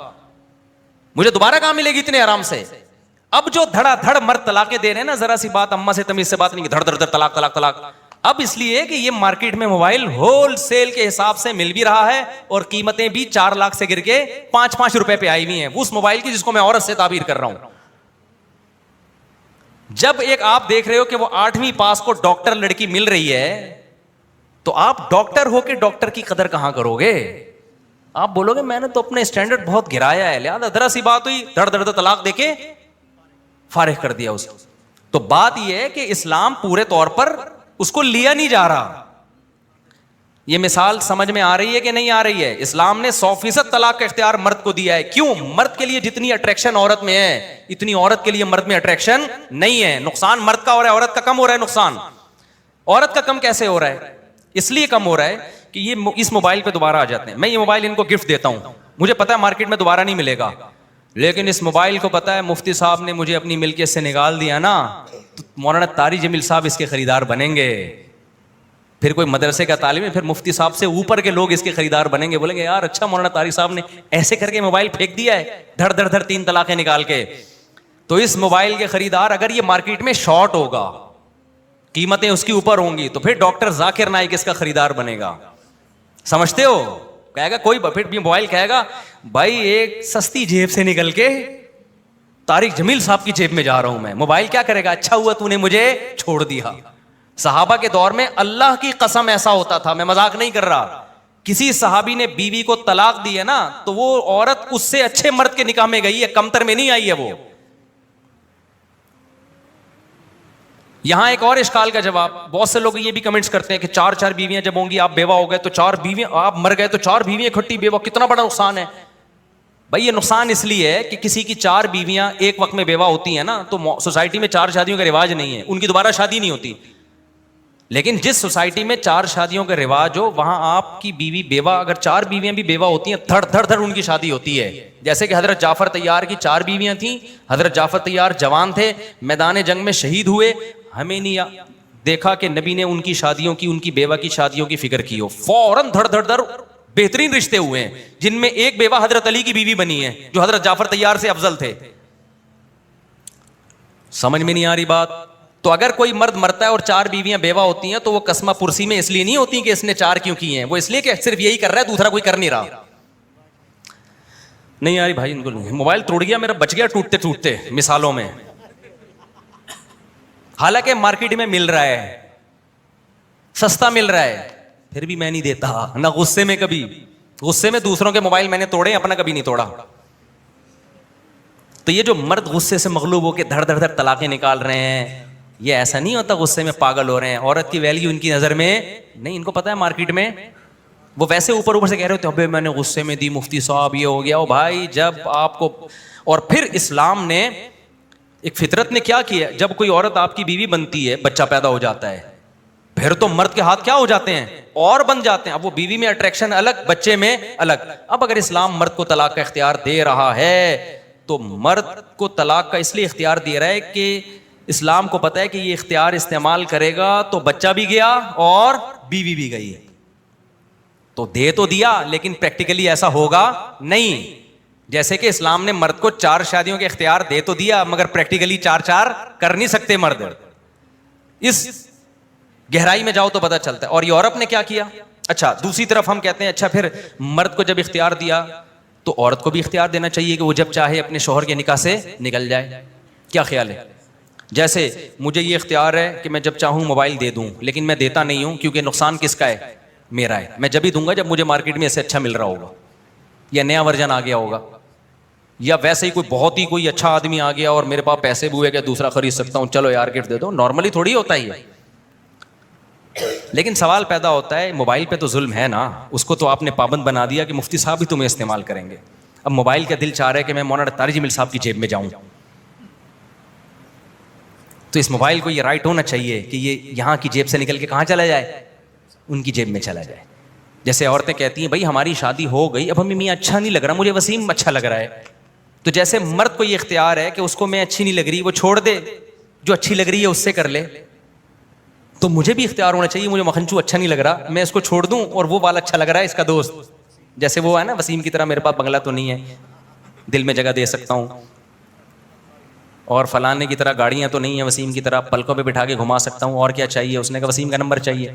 مجھے دوبارہ کہاں ملے گی اتنے آرام سے. اب جو دھڑا دھڑ مرد طلاقیں دے رہے ہیں نا, ذرا سی بات اما سے تمیز سے بات نہیں, دھڑ دھڑ دھڑ طلاق طلاق طلاق. اب اس لیے کہ یہ مارکیٹ میں موبائل ہول سیل کے حساب سے مل بھی رہا ہے اور قیمتیں بھی 4 لاکھ سے گر کے 5-5 روپے پہ آئی ہوئی ہیں, اس موبائل کی جس کو میں عورت سے تعبیر کر رہا ہوں. جب ایک آپ دیکھ رہے ہو کہ وہ 8ویں پاس کو ڈاکٹر لڑکی مل رہی ہے, تو آپ ڈاکٹر ہو کے ڈاکٹر کی قدر کہاں کرو گے؟ آپ بولو گے میں نے تو اپنے اسٹینڈرڈ بہت گرایا ہے, لہٰذا ذرا سی بات ہوئی دھڑ دھڑ طلاق دے کے فارغ کر دیا اس کو. تو بات یہ ہے کہ اسلام پورے طور پر اس کو لیا نہیں جا رہا. یہ مثال سمجھ میں آ رہی ہے کہ نہیں آ رہی ہے؟ اسلام نے 100% طلاق کا اختیار مرد کو دیا ہے. کیوں؟ مرد کے لیے جتنی اٹریکشن عورت میں ہے اتنی عورت کے لیے مرد میں اٹریکشن نہیں ہے. نقصان مرد کا ہو رہا ہے, عورت کا کم ہو رہا ہے. نقصان عورت کا کم کیسے ہو رہا ہے؟ اس لیے کم ہو رہا ہے کہ یہ اس موبائل پہ دوبارہ آ جاتے ہیں. میں یہ موبائل ان کو گفٹ دیتا ہوں, مجھے پتا ہے مارکیٹ میں دوبارہ نہیں ملے گا, لیکن اس موبائل کو پتا ہے مفتی صاحب نے مجھے اپنی ملکیت سے نکال دیا نا, تو مولانا طاری جمیل صاحب اس کے خریدار بنیں گے. پھر کوئی مدرسے کا طالب ہے, پھر مفتی صاحب سے اوپر کے لوگ اس کے خریدار بنیں گے, بولیں گے یار اچھا مولانا طاری صاحب نے ایسے کر کے موبائل پھینک دیا ہے دھڑ دھڑ دھڑ 3 طلاقیں نکال کے. تو اس موبائل کے خریدار اگر یہ مارکیٹ میں شارٹ ہوگا, قیمتیں اس کی اوپر ہوں گی, تو پھر ڈاکٹر ذاکر نائک اس کا خریدار بنے گا. سمجھتے ہو؟ کہے گا کوئی پھر بھی موبائل کہے گا بھائی ایک سستی جیب سے نکل کے طارق جمیل صاحب کی جیب میں جا رہا ہوں میں. موبائل کیا کرے گا, اچھا ہوا تو نے مجھے چھوڑ دیا. صحابہ کے دور میں اللہ کی قسم ایسا ہوتا تھا, میں مذاق نہیں کر رہا, کسی صحابی نے بیوی کو طلاق دی ہے نا تو وہ عورت اس سے اچھے مرد کے نکاح میں گئی ہے, کمتر میں نہیں آئی ہے وہ. یہاں ایک اور اشکال کا جواب, بہت سے لوگ یہ بھی کمنٹس کرتے ہیں کہ 4 بیویاں جب ہوں گی, آپ بیوہ ہو گئے تو 4 بیویاں, آپ مر گئے تو 4 بیویاں اکٹھی بیوہ, کتنا بڑا نقصان ہے. بھائی یہ نقصان اس لیے ہے کہ کسی کی 4 بیویاں ایک وقت میں بیوہ ہوتی ہیں نا تو سوسائٹی میں 4 شادیوں کا رواج نہیں ہے, ان کی دوبارہ شادی نہیں ہوتی. لیکن جس سوسائٹی میں 4 شادیوں کا رواج ہو وہاں آپ کی بیوی بیوہ, اگر 4 بیویاں بھی بیوہ ہوتی ہیں دھڑ دھڑ دھڑ ان کی شادی ہوتی ہے. جیسے کہ حضرت جعفر طیار کی 4 بیویاں تھیں, حضرت جعفر طیار جوان تھے, میدان جنگ میں شہید ہوئے, ہمیں نہیں دیکھا کہ نبی نے ان کی شادیوں کی, ان کی بیوہ کی شادیوں کی فکر کی ہو, فوراً دھڑ دھڑ دھڑ بہترین رشتے ہوئے ہیں, جن میں ایک بیوہ حضرت علی کی بیوی بنی ہے جو حضرت جعفر طیار سے افضل تھے. سمجھ میں نہیں آ رہی بات؟ تو اگر کوئی مرد مرتا ہے اور 4 بیویاں بیوہ ہوتی ہیں تو وہ قسمہ پرسی میں اس لیے نہیں ہوتی کہ اس نے 4 کیوں کی ہیں, وہ اس لیے کہ صرف یہی کر رہا ہے, دوسرا کوئی کر نہیں رہا. نہیں آ رہی بھائی؟ ان کو موبائل ٹوٹ گیا میرا, بچ گیا ٹوٹتے ٹوٹتے مثالوں میں. حالانکہ مارکیٹ میں مل رہا ہے, سستا مل رہا ہے, پھر بھی میں نہیں دیتا, نہ غصے میں, کبھی غصے میں دوسروں کے موبائل میں نے توڑے, اپنا کبھی نہیں توڑا. تو یہ جو مرد غصے سے مغلوب ہو کے دھڑ دھڑ دھڑ طلاقیں نکال رہے ہیں, یہ ایسا نہیں ہوتا غصے میں پاگل ہو رہے ہیں. عورت کی ویلیو ان کی نظر میں نہیں, ان کو پتا ہے مارکیٹ میں وہ ویسے اوپر اوپر سے کہہ رہے ہوتے ابے میں نے غصے میں دی مفتی صاحب یہ ہو گیا. او بھائی جب آپ کو, اور پھر اسلام نے ایک فطرت نے کیا کیا, جب کوئی عورت آپ کی بیوی بنتی ہے, بچہ پیدا ہو جاتا ہے, پھر تو مرد کے ہاتھ کیا ہو جاتے ہیں, اور بن جاتے ہیں. اب وہ بیوی میں اٹریکشن الگ, بچے میں الگ. اب اگر اسلام مرد کو طلاق کا اختیار دے رہا ہے تو مرد کو طلاق کا اس لیے اختیار دے رہا ہے کہ اسلام کو پتا ہے کہ یہ اختیار استعمال کرے گا تو بچہ بھی گیا اور بیوی بھی گئی. تو دے تو دیا لیکن پریکٹیکلی ایسا ہوگا نہیں. جیسے کہ اسلام نے مرد کو 4 شادیوں کے اختیار دے تو دیا مگر پریکٹیکلی 4 کر نہیں سکتے مرد. اس گہرائی میں جاؤ تو پتہ چلتا ہے. اور یورپ نے کیا کیا؟ اچھا دوسری طرف ہم کہتے ہیں اچھا پھر مرد کو جب اختیار دیا تو عورت کو بھی اختیار دینا چاہیے کہ وہ جب چاہے اپنے شوہر کے نکاح سے نکل جائے. کیا خیال ہے؟ جیسے مجھے یہ اختیار ہے کہ میں جب چاہوں موبائل دے دوں, لیکن میں دیتا نہیں ہوں کیونکہ نقصان کس کا ہے؟ میرا ہے. میں جب ہی دوں گا جب مجھے مارکیٹ میں اسے اچھا مل رہا ہوگا, یا نیا ورژن آ گیا ہوگا, یا ویسے ہی کوئی بہت ہی کوئی اچھا آدمی آ گیا اور میرے پاس پیسے بھی ہوئے کہ دوسرا خرید سکتا ہوں, چلو یار گفٹ دے دو. نارملی تھوڑی ہوتا ہی ہے. لیکن سوال پیدا ہوتا ہے موبائل پہ تو ظلم ہے نا, اس کو تو آپ نے پابند بنا دیا کہ مفتی صاحب بھی تمہیں استعمال کریں گے. اب موبائل کا دل چاہ رہا ہے کہ میں مولانا طارق جمیل صاحب کی جیب میں جاؤں, تو اس موبائل کو یہ رائٹ ہونا چاہیے کہ یہ یہاں کی جیب سے نکل کے کہاں چلا جائے؟ ان کی جیب میں چلا جائے. جیسے عورتیں کہتی ہیں بھائی ہماری شادی ہو گئی, اب ہمیں میاں اچھا نہیں لگ رہا, مجھے وسیم اچھا لگ رہا ہے. تو جیسے مرد کو یہ اختیار ہے کہ اس کو میں اچھی نہیں لگ رہی, وہ چھوڑ دے, جو اچھی لگ رہی ہے اس سے کر لے, تو مجھے بھی اختیار ہونا چاہیے. مجھے مکھنچو اچھا نہیں لگ رہا, میں اس کو چھوڑ دوں, اور وہ والا اچھا لگ رہا ہے اس کا دوست. جیسے وہ ہے نا وسیم کی طرح, میرے پاس بنگلہ تو نہیں ہے, دل میں جگہ دے سکتا ہوں, اور فلانے کی طرح گاڑیاں تو نہیں ہیں وسیم کی طرح, پلکوں پہ بٹھا کے گھما سکتا ہوں, اور کیا چاہیے؟ اس نے کہا وسیم کا نمبر چاہیے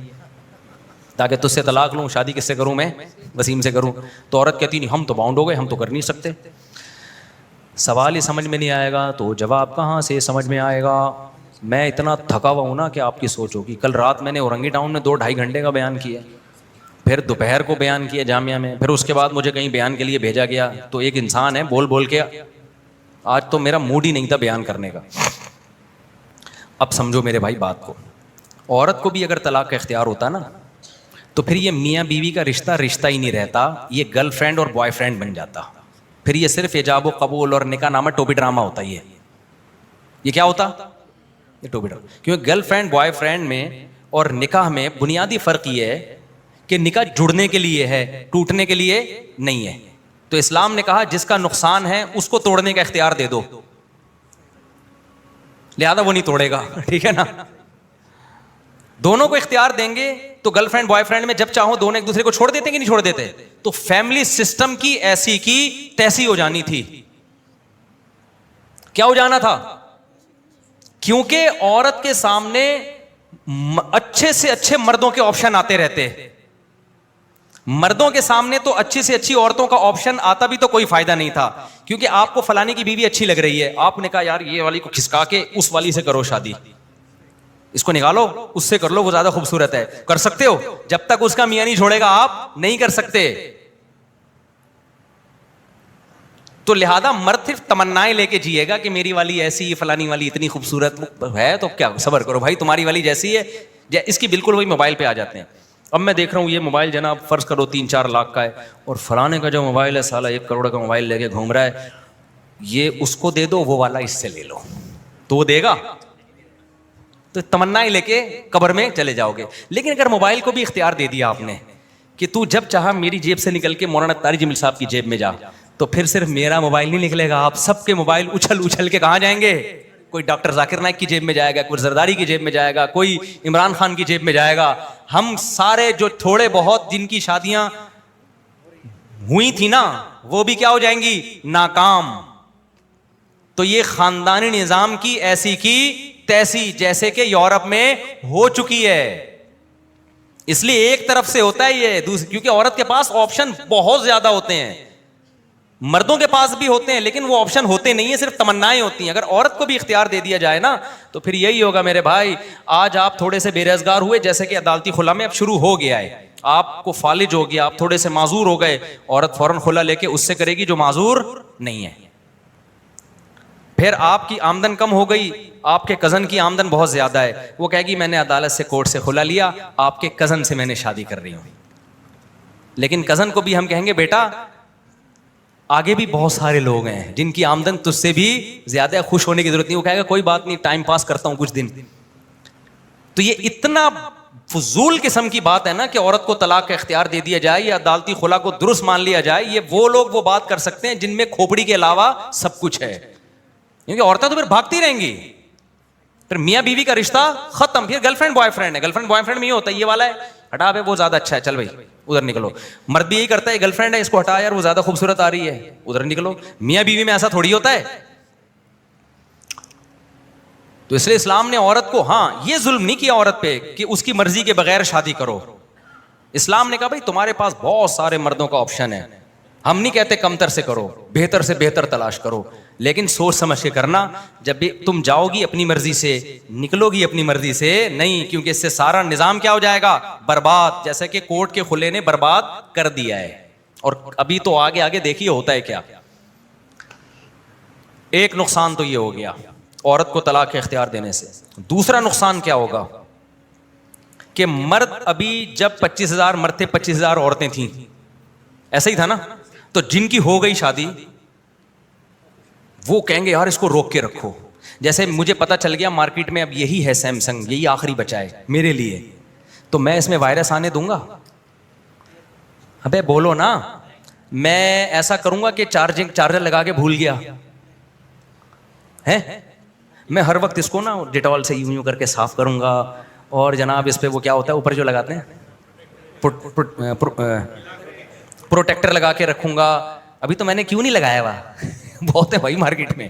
تاکہ تجھ سے طلاق لوں, شادی کس سے کروں میں؟ وسیم سے کروں. تو عورت کہتی نہیں ہم تو باؤنڈ ہو گئے, ہم تو کر نہیں سکتے. سوال ہی سمجھ میں نہیں آئے گا تو جواب کہاں سے سمجھ میں آئے گا؟ میں اتنا تھکا ہوا ہوں نا کہ آپ کی سوچ ہوگی. کل رات میں نے اورنگی ٹاؤن میں 2-2.5 گھنٹے کا بیان کیا, پھر دوپہر کو بیان کیا جامعہ میں, پھر اس کے بعد مجھے کہیں بیان کے لیے بھیجا گیا. تو ایک انسان ہے بول بول کے, آج تو میرا موڈ ہی نہیں تھا بیان کرنے کا. اب سمجھو میرے بھائی بات کو, عورت کو بھی اگر طلاق کا اختیار ہوتا نا تو پھر یہ میاں بیوی کا رشتہ ہی نہیں رہتا, یہ گرل فرینڈ اور بوائے فرینڈ بن جاتا. پھر یہ صرف ایجاب و قبول اور نکاح نامہ ٹوپی ڈرامہ ہوتا. یہ کیا ہوتا؟ یہ ٹوپی ڈرامہ. کیونکہ گرل فرینڈ بوائے فرینڈ میں اور نکاح میں بنیادی فرق یہ ہے کہ نکاح جڑنے کے لیے ہے, ٹوٹنے کے لیے نہیں ہے. تو اسلام نے کہا جس کا نقصان ہے اس کو توڑنے کا اختیار دے دو, لہذا وہ نہیں توڑے گا. ٹھیک ہے نا؟ دونوں کو اختیار دیں گے تو گرل فرینڈ بوائے فرینڈ میں جب چاہو دونوں ایک دوسرے کو چھوڑ دیتے کہ نہیں چھوڑ دیتے؟ تو فیملی سسٹم کی ایسی کی تیسی ہو جانی تھی. کیا ہو جانا تھا؟ کیونکہ عورت کے سامنے اچھے سے اچھے مردوں کے آپشن آتے رہتے. مردوں کے سامنے تو اچھی سے اچھی عورتوں کا آپشن آتا بھی تو کوئی فائدہ نہیں تھا, کیونکہ آپ کو فلانے کی بیوی اچھی لگ رہی ہے, آپ نے کہا یار یہ والی کو کھسکا کے اس والی سے کرو شادی. اس کو نکالو, اس سے کر لو, وہ زیادہ خوبصورت ہے. کر سکتے ہو, جب تک اس کا میاں نہیں چھوڑے گا آپ نہیں کر سکتے. تو لہذا مرد صرف تمنائیں لے کے جیے گا کہ میری والی ایسی, فلانی والی اتنی خوبصورت ہے, تو کیا صبر کرو بھائی, تمہاری والی جیسی ہے. اس کی بالکل وہی موبائل پہ آ جاتے ہیں. اب میں دیکھ رہا ہوں یہ موبائل جناب فرض کرو 3-4 لاکھ کا ہے, اور فلانے کا جو موبائل ہے سالہ 1 کروڑ کا موبائل لے کے گھوم رہا ہے, یہ اس کو دے دو, وہ والا اس سے لے لو, تو وہ دے گا. تو تمنائیں لے کے قبر میں چلے جاؤ گے. لیکن اگر موبائل کو بھی اختیار دے دیا آپ نے کہ تو جب چاہا میری جیب سے نکل کے مولانا طاری جمیل صاحب کی جیب میں جا, تو پھر صرف میرا موبائل نہیں نکلے گا, آپ سب کے موبائل اچھل اچھل کے کہاں جائیں گے. کوئی ڈاکٹر ذاکر نائک کی جیب میں جائے گا, کوئی زرداری کی جیب میں جائے گا, کوئی عمران خان کی جیب میں جائے گا. ہم سارے جو تھوڑے بہت جن کی شادیاں ہوئی تھی نا, وہ بھی کیا ہو جائیں گی, ناکام. تو یہ خاندانی نظام کی ایسی کی تیسی جیسے کہ یورپ میں ہو چکی ہے. اس لیے ایک طرف سے ہوتا ہے یہ, کیونکہ عورت کے پاس آپشن بہت زیادہ ہوتے ہیں, مردوں کے پاس بھی ہوتے ہیں, لیکن وہ آپشن ہوتے نہیں ہیں, صرف تمنائیں ہوتی ہیں. اگر عورت کو بھی اختیار دے دیا جائے نا, تو پھر یہی ہوگا میرے بھائی. آج آپ تھوڑے سے بے روزگار ہوئے, جیسے کہ عدالتی خلا میں اب شروع ہو گیا ہے, آپ کو فالج ہو گیا, آپ تھوڑے سے معذور ہو گئے, عورت فوراً خلا لے کے اس سے کرے گی جو معذور نہیں ہے. پھر آپ کی آمدن کم ہو گئی, آپ کے کزن کی آمدن بہت زیادہ ہے, وہ کہے گی میں نے عدالت سے, کورٹ سے خلا لیا, آپ کے کزن سے میں نے شادی کر رہی ہوں. لیکن کزن کو بھی ہم کہیں گے بیٹا آگے بھی بہت سارے لوگ ہیں جن کی آمدن تجھ سے بھی زیادہ, خوش ہونے کی ضرورت نہیں. وہ کہے گا کوئی بات نہیں, ٹائم پاس کرتا ہوں کچھ دن. تو یہ اتنا فضول قسم کی بات ہے نا کہ عورت کو طلاق کا اختیار دے دیا جائے یا عدالتی خلا کو درست مان لیا جائے. یہ وہ لوگ وہ بات کر سکتے ہیں جن میں کھوپڑی کے علاوہ سب کچھ ہے, کیونکہ عورتیں تو پھر بھاگتی رہیں گی. پھر میاں بیوی کا رشتہ ختم, پھر گرل فرینڈ بوائے فرینڈ ہے. گرل فرینڈ بوائے فرینڈ میں یہ ہوتا ہے, یہ والا ہے ہٹا بے, وہ زیادہ اچھا ہے, چل بھائی ادھر نکلو. مرد بھی یہی کرتا ہے, گرل فرینڈ ہے اس کو ہٹا یار, وہ زیادہ خوبصورت آ رہی ہے, ادھر نکلو. میاں بیوی میں ایسا تھوڑی ہوتا ہے. تو اس لیے اسلام نے عورت کو, ہاں یہ ظلم نہیں کیا عورت پہ کہ اس کی مرضی کے بغیر شادی کرو. اسلام نے کہا بھائی تمہارے پاس بہت سارے مردوں کا آپشن ہے, ہم نہیں کہتے کمتر سے کرو, بہتر سے بہتر تلاش کرو, لیکن سوچ سمجھ کے کرنا. جب بھی تم جاؤ گی اپنی مرضی سے, نکلو گی اپنی مرضی سے نہیں, کیونکہ اس سے سارا نظام کیا ہو جائے گا, برباد. جیسے کہ کورٹ کے خلے نے برباد کر دیا ہے, اور ابھی تو آگے آگے دیکھیے ہوتا ہے کیا. ایک نقصان تو یہ ہو گیا عورت کو طلاق کے اختیار دینے سے. دوسرا نقصان کیا ہوگا کہ مرد ابھی جب 25,000 مرد تھے 25,000 عورتیں تھیں, ایسا ہی تھا نا. تو جن کی ہو گئی شادی وہ کہیں گے یار اس کو روک کے رکھو. جیسے مجھے پتا چل گیا مارکیٹ میں اب یہی ہے سیمسنگ, یہی آخری بچا ہے میرے لیے, تو میں اس میں وائرس آنے دوں گا؟ ابے بولو نا. میں ایسا کروں گا کہ چارجر لگا کے بھول گیا ہے, میں ہر وقت اس کو نا ڈیٹول سے یوں کر کے صاف کروں گا, اور جناب اس پہ وہ کیا ہوتا ہے اوپر جو لگاتے ہیں پروٹیکٹر لگا کے رکھوں گا. ابھی تو میں نے کیوں نہیں لگایا ہوا, بہت ہے بھائی مارکیٹ میں.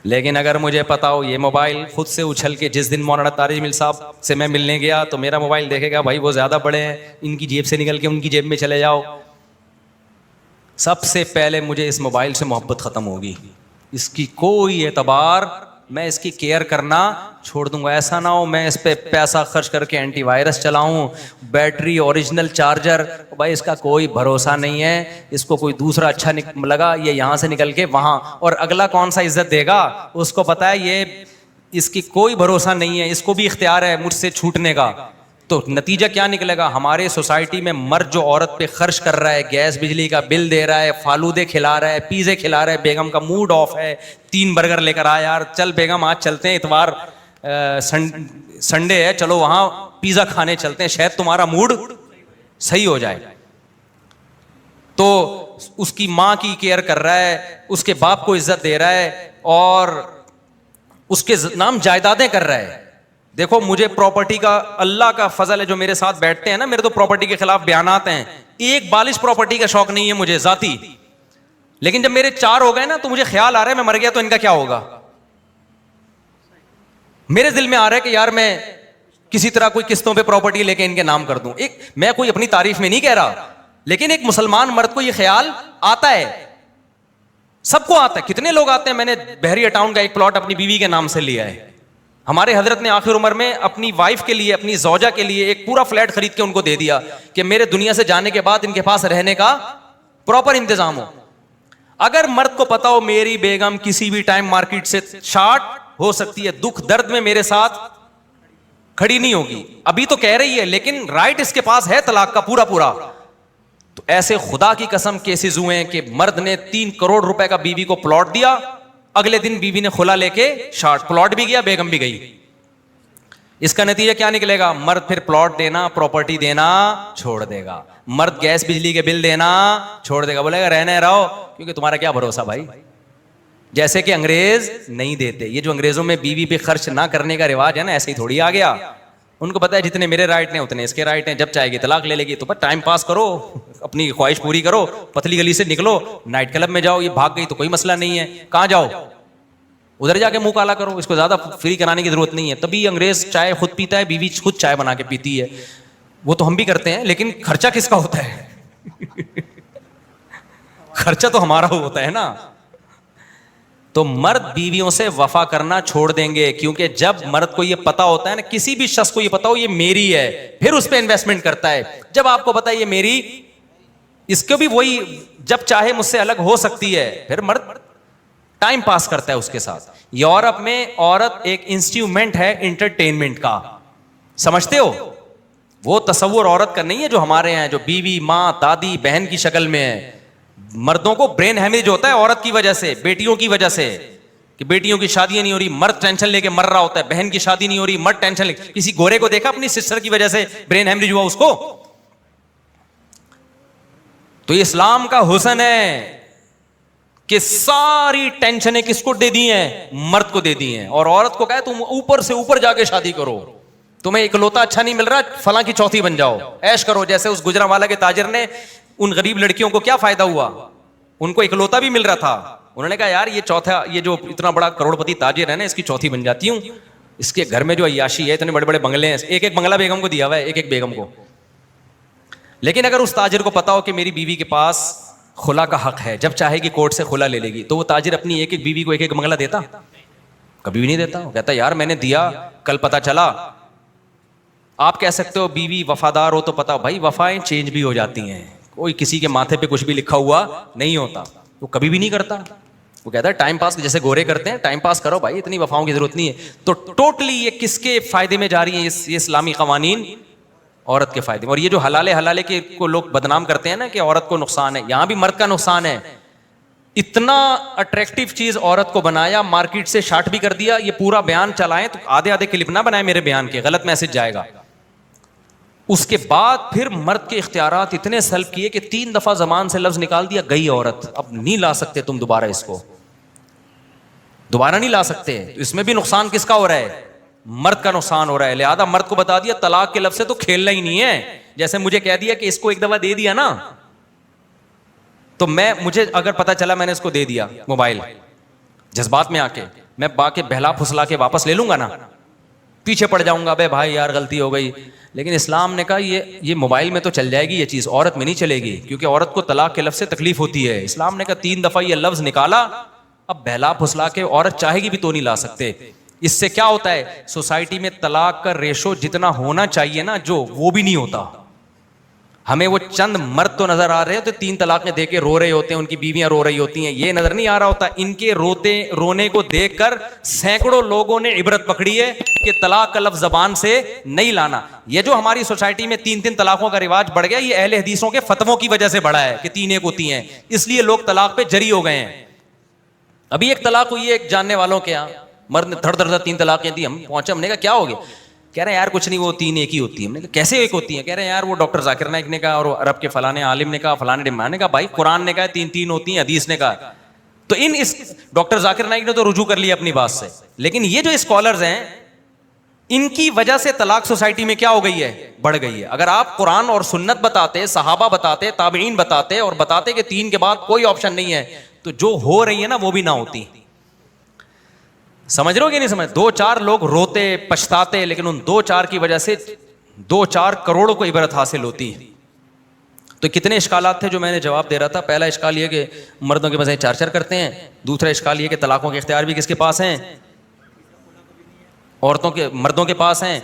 لیکن اگر مجھے پتا ہو یہ موبائل خود سے اچھل کے, جس دن مولانا طاری جمیل صاحب سے میں ملنے گیا تو میرا موبائل دیکھے گا بھائی وہ زیادہ بڑے ہیں, ان کی جیب سے نکل کے ان کی جیب میں چلے جاؤ, سب سے پہلے مجھے اس موبائل سے محبت ختم ہوگی. اس کی کوئی اعتبار, میں اس کی کیئر کرنا چھوڑ دوں گا. ایسا نہ ہو میں اس پہ پیسہ خرچ کر کے اینٹی وائرس چلاؤں, بیٹری اوریجنل چارجر, بھائی اس کا کوئی بھروسہ نہیں ہے, اس کو کوئی دوسرا اچھا لگا یہ یہاں سے نکل کے وہاں, اور اگلا کون سا عزت دے گا, اس کو پتا ہے یہ اس کی کوئی بھروسہ نہیں ہے, اس کو بھی اختیار ہے مجھ سے چھوٹنے کا. تو نتیجہ کیا نکلے گا, ہمارے سوسائٹی میں مرد جو عورت پہ خرچ کر رہا ہے, گیس بجلی کا بل دے رہا ہے, فالودے کھلا رہا ہے, پیزے کھلا رہا ہے, بیگم کا موڈ آف ہے, 3 برگر لے کر آ یار, چل بیگم آج چلتے ہیں, اتوار سنڈے ہے, چلو وہاں پیزا کھانے چلتے ہیں, شاید تمہارا موڈ صحیح ہو جائے. تو اس کی ماں کی کیئر کر رہا ہے, اس کے باپ کو عزت دے رہا ہے, اور اس کے نام جائیدادیں کر رہا ہے. دیکھو مجھے پراپرٹی کا اللہ کا فضل ہے, جو میرے ساتھ بیٹھتے ہیں نا, میرے تو پراپرٹی کے خلاف بیانات ہیں, ایک بالش پراپرٹی کا شوق نہیں ہے مجھے ذاتی. لیکن جب میرے 4 ہو گئے نا تو مجھے خیال آ رہا ہے میں مر گیا تو ان کا کیا ہوگا. میرے دل میں آ رہا ہے کہ یار میں کسی طرح کوئی قسطوں پہ پراپرٹی لے کے ان کے نام کر دوں. ایک میں کوئی اپنی تعریف میں نہیں کہہ رہا, لیکن ایک مسلمان مرد کو یہ خیال آتا ہے. سب کو آتا ہے. کتنے لوگ آتے ہیں, میں نے بحریہ ٹاؤن کا ایک پلاٹ اپنی بیوی کے نام سے لیا ہے. ہمارے حضرت نے آخر عمر میں اپنی وائف کے لیے, اپنی زوجہ کے لیے ایک پورا فلیٹ خرید کے ان کو دے دیا کہ میرے دنیا سے جانے کے بعد ان کے پاس رہنے کا پراپر انتظام ہو. اگر مرد کو پتا ہو میری بیگم کسی بھی ٹائم مارکیٹ سے شارٹ ہو سکتی ہے, دکھ درد میں میرے ساتھ کھڑی نہیں ہوگی, ابھی تو کہہ رہی ہے لیکن رائٹ اس کے پاس ہے طلاق کا پورا پورا, تو ایسے خدا کی قسم کیسز ہوئے ہیں کہ مرد نے 3 کروڑ روپے کا بیوی کو پلاٹ دیا, اگلے دن بیوی نے خلا لے کے شارٹ, پلاٹ بھی گیا بیگم بھی گئی. اس کا نتیجہ کیا نکلے گا؟ مرد پھر پلاٹ دینا, پراپرٹی دینا چھوڑ دے گا, مرد گیس بجلی کے بل دینا چھوڑ دے گا, بولے گا رہنے رہو کیونکہ تمہارا کیا بھروسہ بھائی. جیسے کہ انگریز نہیں دیتے, یہ جو انگریزوں میں بیوی پہ خرچ نہ کرنے کا رواج ہے نا, ایسے ہی تھوڑی آ گیا. ان کو پتا ہے جتنے میرے رائٹ ہیں اتنے اس کے رائٹ ہیں, جب چاہے گی طلاق لے لے گی. تو بس ٹائم پاس کرو, اپنی خواہش پوری کرو, پتلی گلی سے نکلو, نائٹ کلب میں جاؤ, یہ بھاگ گئی تو کوئی مسئلہ نہیں ہے, کہاں جاؤ ادھر جا کے منہ کالا کرو, اس کو زیادہ فری کرانے کی ضرورت نہیں ہے. تبھی انگریز چائے خود پیتا ہے, بیوی خود چائے بنا کے پیتی ہے. وہ تو ہم بھی کرتے ہیں لیکن خرچہ کس کا ہوتا ہے؟ خرچہ تو ہمارا ہوتا ہے نا. تو مرد بیویوں سے وفا کرنا چھوڑ دیں گے, کیونکہ جب مرد کو یہ پتا ہوتا ہے نا, کسی بھی شخص کو یہ پتا ہو یہ میری ہے, پھر اس پہ انویسٹمنٹ کرتا ہے. جب آپ کو پتا ہے یہ میری, اس کو بھی وہی جب چاہے مجھ سے الگ ہو سکتی ہے, پھر مرد ٹائم پاس کرتا ہے اس کے ساتھ. یورپ میں عورت ایک انسٹرومنٹ ہے انٹرٹینمنٹ کا, سمجھتے ہو؟ وہ تصور عورت کا نہیں ہے جو ہمارے ہیں, جو بیوی, ماں, دادی, بہن کی شکل میں ہے. مردوں کو برین ہیمریج ہوتا ہے عورت کی وجہ سے, بیٹیوں کی وجہ سے, کہ بیٹیوں کی شادیاں نہیں ہو رہی, مرد ٹینشن لے کے مر رہا ہوتا ہے. بہن کی شادی نہیں ہو رہی, مرد ٹینشن لے. کسی گورے کو دیکھا اپنی سسٹر کی وجہ سے برین ہیمریج ہوا اس کو؟ تو یہ اسلام کا حسن ہے کہ ساری ٹینشنیں کس کو دے دی ہیں؟ مرد کو دے دی ہیں. اور عورت کو کہے تم اوپر سے اوپر جا کے شادی کرو, تمہیں اکلوتا اچھا نہیں مل رہا, فلاں کی چوتھی بن جاؤ, ایش کرو. جیسے اس گجرانوالہ کے تاجر نے, ان غریب لڑکیوں کو کیا فائدہ ہوا؟ ان کو اکلوتا بھی مل رہا تھا, انہوں نے کہا یار یہ چوتھا, یہ جو اتنا بڑا کروڑ پتی تاجر ہے نا, اس کی چوتھی بن جاتی ہوں. اس کے گھر میں جو عیاشی ہے, اتنے بڑے بڑے بنگلے ہیں, ایک ایک بنگلہ بیگم کو دیا ہوا ہے, ایک ایک بیگم کو. لیکن اگر اس تاجر کو پتا ہو کہ میری بیوی کے پاس خلا کا حق ہے, جب چاہے گی کورٹ سے خلا لے لے گی, تو وہ تاجر اپنی ایک ایک بیوی کو ایک ایک بنگلہ دیتا؟ کبھی بھی نہیں دیتا. وہ کہتا یار میں نے دیا, کل پتا چلا. آپ کہہ سکتے ہو بیوی وفادار ہو تو پتا, بھائی وفائیں چینج بھی ہو جاتی ہیں, کوئی کسی کے ماتھے پہ کچھ بھی لکھا ہوا نہیں ہوتا. وہ کبھی بھی نہیں کرتا. وہ کہتا ہے ٹائم پاس, جیسے گورے کرتے ہیں, ٹائم پاس کرو بھائی, اتنی وفاؤں کی ضرورت نہیں ہے. تو ٹوٹلی یہ کس کے فائدے میں جا رہی ہیں یہ اسلامی قوانین؟ عورت کے فائدے میں. اور یہ جو حلالے کے کو لوگ بدنام کرتے ہیں نا کہ عورت کو نقصان ہے, یہاں بھی مرد کا نقصان ہے. اتنا اٹریکٹیو چیز عورت کو بنایا, مارکیٹ سے شارٹ بھی کر دیا. یہ پورا بیان چلائیں تو آدھے آدھے کلپ نہ بنائیں میرے بیان کے, غلط میسج جائے گا. اس کے بعد پھر مرد کے اختیارات اتنے سلب کیے کہ 3 دفعہ زبان سے لفظ نکال دیا, گئی عورت, اب نہیں لا سکتے تم دوبارہ, اس کو دوبارہ نہیں لا سکتے. اس میں بھی نقصان کس کا ہو رہا ہے؟ مرد کا نقصان ہو رہا ہے. لہذا مرد کو بتا دیا طلاق کے لفظ سے تو کھیلنا ہی نہیں ہے. جیسے مجھے کہہ دیا کہ اس کو ایک دفعہ دے دیا نا, تو مجھے اگر پتا چلا میں نے اس کو دے دیا موبائل, جذبات میں آ کے میں با کے بہلا پھسلا کے واپس لے لوں گا نا, پیچھے پڑ جاؤں گا, بے بھائی یار غلطی ہو گئی. لیکن اسلام نے کہا یہ موبائل میں تو چل جائے گی یہ چیز, عورت میں نہیں چلے گی, کیونکہ عورت کو طلاق کے لفظ سے تکلیف ہوتی ہے. اسلام نے کہا 3 دفعہ یہ لفظ نکالا, اب بہلا پھسلا کے عورت چاہے گی بھی تو نہیں لا سکتے. اس سے کیا ہوتا ہے, سوسائٹی میں طلاق کا ریشو جتنا ہونا چاہیے نا, جو وہ بھی نہیں ہوتا. ہمیں وہ چند مرد تو نظر آ رہے ہوتے 3 طلاقیں دے کے رو رہے ہوتے ہیں, ان کی بیویاں رو رہی ہوتی ہیں, یہ نظر نہیں آ رہا ہوتا. ان کے رونے کو دیکھ کر سینکڑوں لوگوں نے عبرت پکڑی ہے کہ طلاق کا لفظ زبان سے نہیں لانا. یہ جو ہماری سوسائٹی میں 3 طلاقوں کا رواج بڑھ گیا, یہ اہل حدیثوں کے فتووں کی وجہ سے بڑھا ہے کہ 3 ایک ہوتی ہیں, اس لیے لوگ طلاق پہ جری ہو گئے ہیں. ابھی ایک طلاق ہوئی ہے ایک جاننے والوں کے یہاں, مرد نے دھڑ دھڑ 3 طلاقیں دی. ہم پہنچے, ہم نے کہا کیا ہو گیا؟ کہہ رہے ہیں یار کچھ نہیں, وہ 3 ایک ہی ہوتی ہے. ہم نے کہا کیسے ایک ہوتی ہیں؟ کہہ رہے ہیں یار وہ ڈاکٹر ذاکر نائک نے کہا, اور عرب کے فلانے عالم نے کہا, فلانے ڈمان نے کہا. بھائی قرآن نے کہا 3 ہوتی ہیں, حدیث نے کہا. تو اس ڈاکٹر ذاکر نائک نے تو رجوع کر لیا اپنی بات سے, لیکن یہ جو اسکالرز ہیں ان کی وجہ سے طلاق سوسائٹی میں کیا ہو گئی ہے, بڑھ گئی ہے. اگر آپ قرآن اور سنت بتاتے, صحابہ بتاتے, تابعین بتاتے, اور بتاتے کہ 3 کے بعد کوئی آپشن نہیں ہے, تو جو ہو رہی ہے نا وہ بھی نہ ہوتی. سمجھ رہے ہو کہ نہیں سمجھ؟ 2-4 لوگ روتے پچھتاتے, لیکن ان 2-4 کی وجہ سے 2-4 کروڑوں کو عبرت حاصل ہوتی ہے. تو کتنے اشکالات تھے جو میں نے جواب دے رہا تھا. پہلا اشکال یہ کہ مردوں کے مزے 4 کرتے ہیں. دوسرا اشکال یہ کہ طلاقوں کے اختیار بھی کس کے پاس ہیں؟ عورتوں کے, مردوں کے پاس ہیں.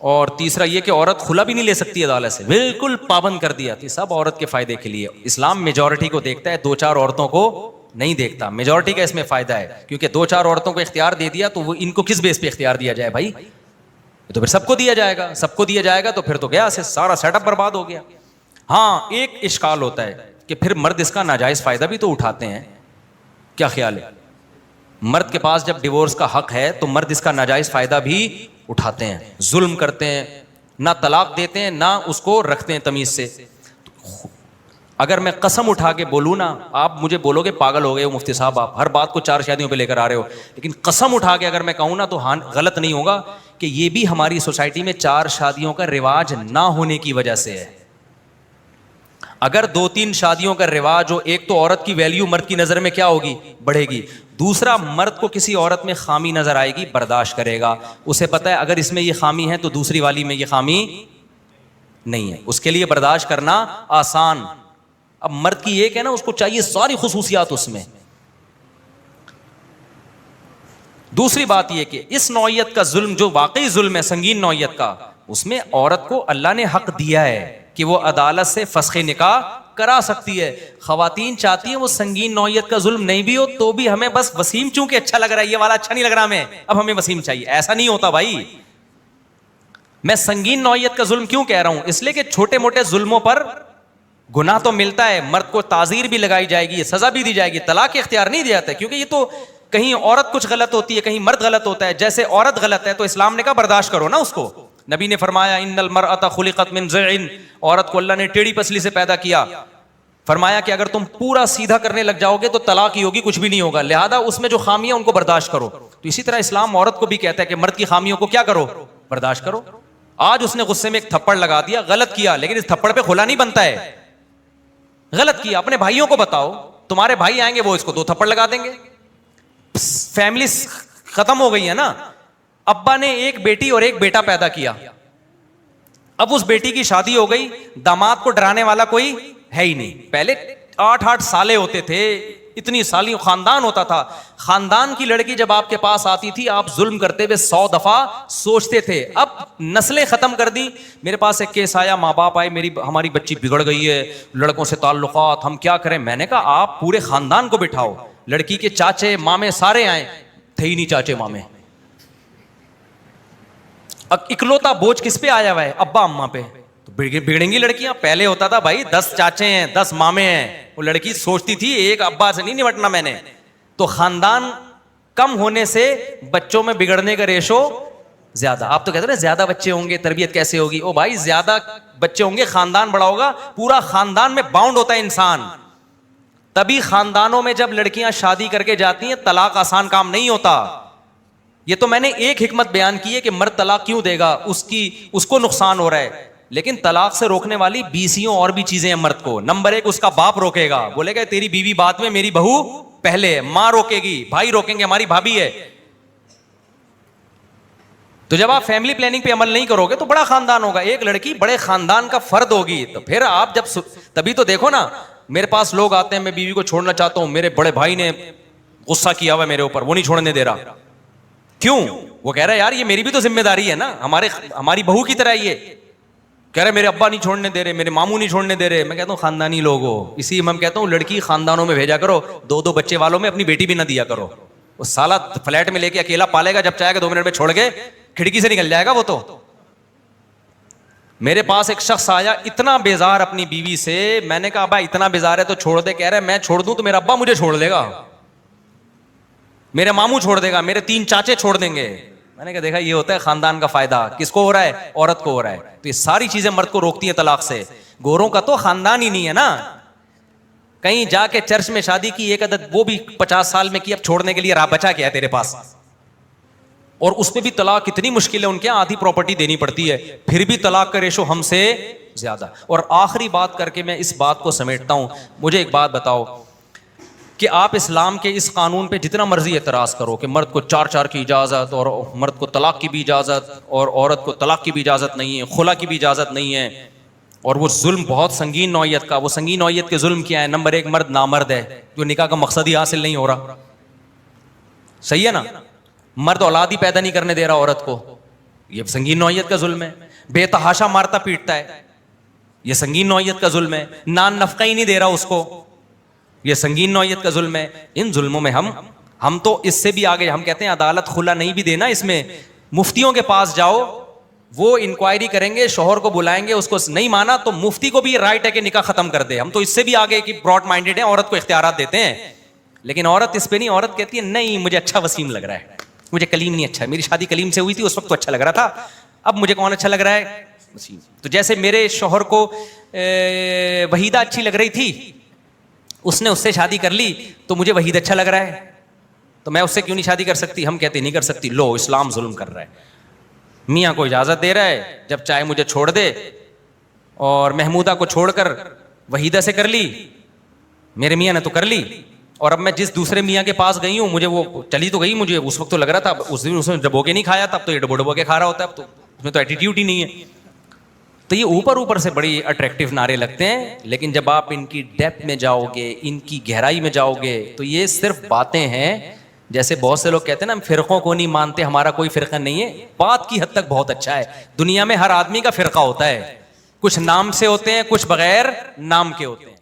اور تیسرا یہ کہ عورت کھلا بھی نہیں لے سکتی عدالت سے, بالکل پابند کر دیا تھی, سب عورت کے فائدے کے لیے. اسلام میجورٹی کو دیکھتا ہے, 2-4 عورتوں کو نہیں دیکھتا. میجورٹی کا اس میں فائدہ ہے, کیونکہ 2-4 عورتوں کو اختیار دے دیا تو وہ ان کو کس بیس پہ اختیار دیا جائے بھائی؟ تو پھر سب کو دیا جائے گا, سب کو دیا جائے گا تو پھر تو گیا سے سارا سیٹ اپ برباد ہو گیا. ہاں ایک اشکال ہوتا ہے کہ پھر مرد اس کا ناجائز فائدہ بھی تو اٹھاتے ہیں. کیا خیال ہے؟ مرد کے پاس جب ڈیورس کا حق ہے تو مرد اس کا ناجائز فائدہ بھی اٹھاتے ہیں, ظلم کرتے ہیں, نہ طلاق دیتے ہیں نہ اس کو رکھتے ہیں تمیز سے. اگر میں قسم اٹھا کے بولوں نا, آپ مجھے بولو گے پاگل ہو گئے ہو مفتی صاحب, آپ ہر بات کو 4 شادیوں پہ لے کر آ رہے ہو, لیکن قسم اٹھا کے اگر میں کہوں نا تو غلط نہیں ہوگا کہ یہ بھی ہماری سوسائٹی میں 4 شادیوں کا رواج نہ ہونے کی وجہ سے ہے. اگر 2-3 شادیوں کا رواج ہو, ایک تو عورت کی ویلیو مرد کی نظر میں کیا ہوگی؟ بڑھے گی. دوسرا, مرد کو کسی عورت میں خامی نظر آئے گی, برداشت کرے گا. اسے پتہ ہے اگر اس میں یہ خامی ہے تو دوسری والی میں یہ خامی نہیں ہے, اس کے لیے برداشت کرنا آسان. اب مرد کی ایک ہے نا, اس کو چاہیے ساری خصوصیات اس میں. دوسری بات یہ کہ اس نوعیت کا ظلم جو واقعی ظلم ہے, سنگین نوعیت کا, اس میں عورت کو اللہ نے حق دیا ہے کہ وہ عدالت سے فسخ نکاح کرا سکتی ہے. خواتین چاہتی ہیں وہ سنگین نوعیت کا ظلم نہیں بھی ہو تو بھی ہمیں بس وسیم چونکہ اچھا لگ رہا ہے, یہ والا اچھا نہیں لگ رہا ہمیں, اب ہمیں وسیم چاہیے. ایسا نہیں ہوتا بھائی. میں سنگین نوعیت کا ظلم کیوں کہہ رہا ہوں؟ اس لیے کہ چھوٹے موٹے ظلموں پر گناہ تو ملتا ہے, مرد کو تعزیر بھی لگائی جائے گی, سزا بھی دی جائے گی, طلاق اختیار نہیں دیا جاتا, کیونکہ یہ تو کہیں عورت کچھ غلط ہوتی ہے, کہیں مرد غلط ہوتا ہے. جیسے عورت غلط ہے تو اسلام نے کہا برداشت کرو نا اس کو. نبی نے فرمایا ان المرأۃ خلقت من ضلع, عورت کو اللہ نے ٹیڑھی پسلی سے پیدا کیا. فرمایا کہ اگر تم پورا سیدھا کرنے لگ جاؤ گے تو طلاق ہی ہوگی, کچھ بھی نہیں ہوگا. لہذا اس میں جو خامیاں ان کو برداشت کرو. تو اسی طرح اسلام عورت کو بھی کہتا ہے کہ مرد کی خامیوں کو کیا کرو؟ برداشت کرو. آج اس نے غصے میں ایک تھپڑ لگا دیا, غلط کیا, لیکن اس تھپڑ پہ کھلا نہیں بنتا ہے. غلط کیا, اپنے بھائیوں کو بتاؤ, تمہارے بھائی آئیں گے وہ اس کو 2 تھپڑ لگا دیں گے. فیملی ختم ہو گئی ہے نا. ابا نے ایک بیٹی اور ایک بیٹا پیدا کیا, اب اس بیٹی کی شادی ہو گئی, داماد کو ڈرانے والا کوئی ہے ہی نہیں. پہلے 8 سالے ہوتے تھے, اتنی سالی خاندان ہوتا تھا. خاندان کی لڑکی جب آپ کے پاس آتی تھی آپ ظلم کرتے ہوئے 100 دفعہ سوچتے تھے. اب نسلیں ختم کر دی. میرے پاس ایک کیس آیا, ماں باپ آئے, ہماری بچی بگڑ گئی ہے, لڑکوں سے تعلقات, ہم کیا کریں؟ میں نے کہا آپ پورے خاندان کو بٹھاؤ, لڑکی کے چاچے مامے سارے آئے, تھے ہی نہیں چاچے مامے. اب اکلوتا بوجھ کس پہ آیا ہوا ہے؟ ابا اماں پہ. تو بگڑیں گی لڑکیاں. پہلے ہوتا تھا بھائی 10 چاچے ہیں 10 مامے ہیں, وہ لڑکی سوچتی تھی ایک ابا سے نہیں نمٹنا میں نے. تو خاندان کم ہونے سے بچوں میں بگڑنے کا ریشو زیادہ. آپ تو کہتے ہیں نا زیادہ بچے ہوں گے تربیت کیسے ہوگی؟ او بھائی زیادہ بچے ہوں گے خاندان بڑا ہوگا, پورا خاندان میں باؤنڈ ہوتا ہے انسان. تبھی خاندانوں میں جب لڑکیاں شادی کر کے جاتی ہیں طلاق آسان کام نہیں ہوتا. یہ تو میں نے ایک حکمت بیان کی ہے کہ مرد طلاق کیوں دے گا, اس کو نقصان ہو رہا ہے. لیکن طلاق سے روکنے والی 20 اور بھی چیزیں ہیں مرد کو. نمبر 1 اس کا باپ روکے گا, بولے گا تیری بیوی بعد میں, میری بہو پہلے. ماں روکے گی, بھائی روکیں گے, ہماری بھابھی ہے. تو جب آپ فیملی پلاننگ پہ عمل نہیں کرو گے تو بڑا خاندان ہوگا. ایک لڑکی بڑے خاندان کا فرد ہوگی, تو پھر آپ جب تبھی تو دیکھو نا, میرے پاس لوگ آتے ہیں میں بیوی کو چھوڑنا چاہتا ہوں, میرے بڑے بھائی نے غصہ کیا ہوا میرے اوپر, وہ نہیں چھوڑنے دے رہا. کیوں؟ وہ کہہ رہا ہے یار یہ میری بھی تو ذمہ داری ہے نا, ہماری بہو کی طرح. یہ کہہ رہے میرے ابا نہیں چھوڑنے دے رہے, میرے ماموں نہیں چھوڑنے دے رہے. میں کہتا ہوں خاندانی لوگ ہو, اسی میں کہتا ہوں لڑکی خاندانوں میں بھیجا کرو, 2 بچے والوں میں اپنی بیٹی بھی نہ دیا کرو. وہ سالہ فلیٹ میں لے کے اکیلا پالے گا, جب چاہے گا 2 منٹ میں چھوڑ کے کھڑکی سے نکل جائے گا وہ تو. میرے پاس ایک شخص آیا اتنا بیزار اپنی بیوی سے, میں نے کہا ابا اتنا بیزار ہے تو چھوڑ دے. کہہ رہے میں چھوڑ دوں تو میرا ابا مجھے چھوڑ دے گا, میرے ماموں چھوڑ دے گا, میرے 3 چاچے چھوڑ دیں گے. میں نے کہا دیکھا یہ ہوتا ہے خاندان کا فائدہ. کس کو ہو رہا ہے؟ عورت کو ہو رہا ہے. تو یہ ساری چیزیں مرد کو روکتی ہیں طلاق سے. گوروں کا تو خاندان ہی نہیں ہے نا. کہیں جا کے چرچ میں شادی کی ایک عدد, وہ بھی 50 سال میں کی, اب چھوڑنے کے لیے راہ بچا کیا ہے تیرے پاس؟ اور اس میں بھی طلاق کتنی مشکل ہے, ان کے یہاں آدھی پراپرٹی دینی پڑتی ہے, پھر بھی طلاق کا ریشو ہم سے زیادہ. اور آخری بات کر کے میں اس بات کو سمیٹتا ہوں. مجھے ایک بات بتاؤ کہ آپ اسلام کے اس قانون پہ جتنا مرضی اعتراض کرو کہ مرد کو 4 کی اجازت, اور مرد کو طلاق کی بھی اجازت, اور عورت کو طلاق کی بھی اجازت نہیں ہے, خلا کی بھی اجازت نہیں ہے, اور وہ ظلم بہت سنگین نوعیت کا. وہ سنگین نوعیت کے ظلم کیا ہے؟ نمبر 1 مرد نامرد ہے جو نکاح کا مقصد ہی حاصل نہیں ہو رہا. صحیح ہے نا؟ مرد اولاد ہی پیدا نہیں کرنے دے رہا عورت کو, یہ سنگین نوعیت کا ظلم ہے. بے تحاشا مارتا پیٹتا ہے, یہ سنگین نوعیت کا ظلم ہے. نان نفقہ ہی نہیں دے رہا اس کو, یہ سنگین نوعیت کا ظلم ہے. ان ظلموں میں ہم تو اس سے بھی آگے. ہم کہتے ہیں عدالت خلا نہیں بھی دینا, اس میں مفتیوں کے پاس جاؤ, وہ انکوائری کریں گے, شوہر کو بلائیں گے, اس کو نہیں مانا تو مفتی کو بھی رائٹ ہے کہ نکاح ختم کر دے. ہم تو اس سے بھی آگے کی براڈ مائنڈیڈ ہیں, عورت کو اختیارات دیتے ہیں. لیکن عورت اس پہ نہیں, عورت کہتی ہے نہیں مجھے اچھا وسیم لگ رہا ہے, مجھے کلیم نہیں اچھا ہے. میری شادی کلیم سے ہوئی تھی, اس وقت تو اچھا لگ رہا تھا, اب مجھے کون اچھا لگ رہا ہے؟ وسیم. تو جیسے میرے شوہر کو وحیدہ اچھی لگ رہی تھی, اس نے اس سے شادی کر لی تو مجھے وحید اچھا لگ رہا ہے, تو میں اس سے کیوں نہیں شادی کر سکتی؟ ہم کہتے نہیں کر سکتی. لو اسلام ظلم کر رہا ہے. میاں کو اجازت دے رہا ہے جب چاہے مجھے چھوڑ دے, اور محمودہ کو چھوڑ کر وحیدہ سے کر لی, میرے میاں نے تو کر لی, اور اب میں جس دوسرے میاں کے پاس گئی ہوں, مجھے وہ چلی تو گئی, مجھے اس وقت تو لگ رہا تھا, اس دن اس نے ڈبو کے نہیں کھایا تھا, اب تو یہ ڈبو کے کھا رہا ہوتا ہے, اب تو اس میں تو ایٹیٹیوڈ ہی نہیں ہے. تو یہ اوپر سے بڑی اٹریکٹیو نعرے لگتے ہیں, لیکن جب آپ ان کی ڈیپتھ میں جاؤ گے, ان کی گہرائی میں جاؤ گے, تو یہ صرف باتیں ہیں. جیسے بہت سے لوگ کہتے ہیں نا ہم فرقوں کو نہیں مانتے, ہمارا کوئی فرقہ نہیں ہے. بات کی حد تک بہت اچھا ہے. دنیا میں ہر آدمی کا فرقہ ہوتا ہے, کچھ نام سے ہوتے ہیں, کچھ بغیر نام کے ہوتے ہیں.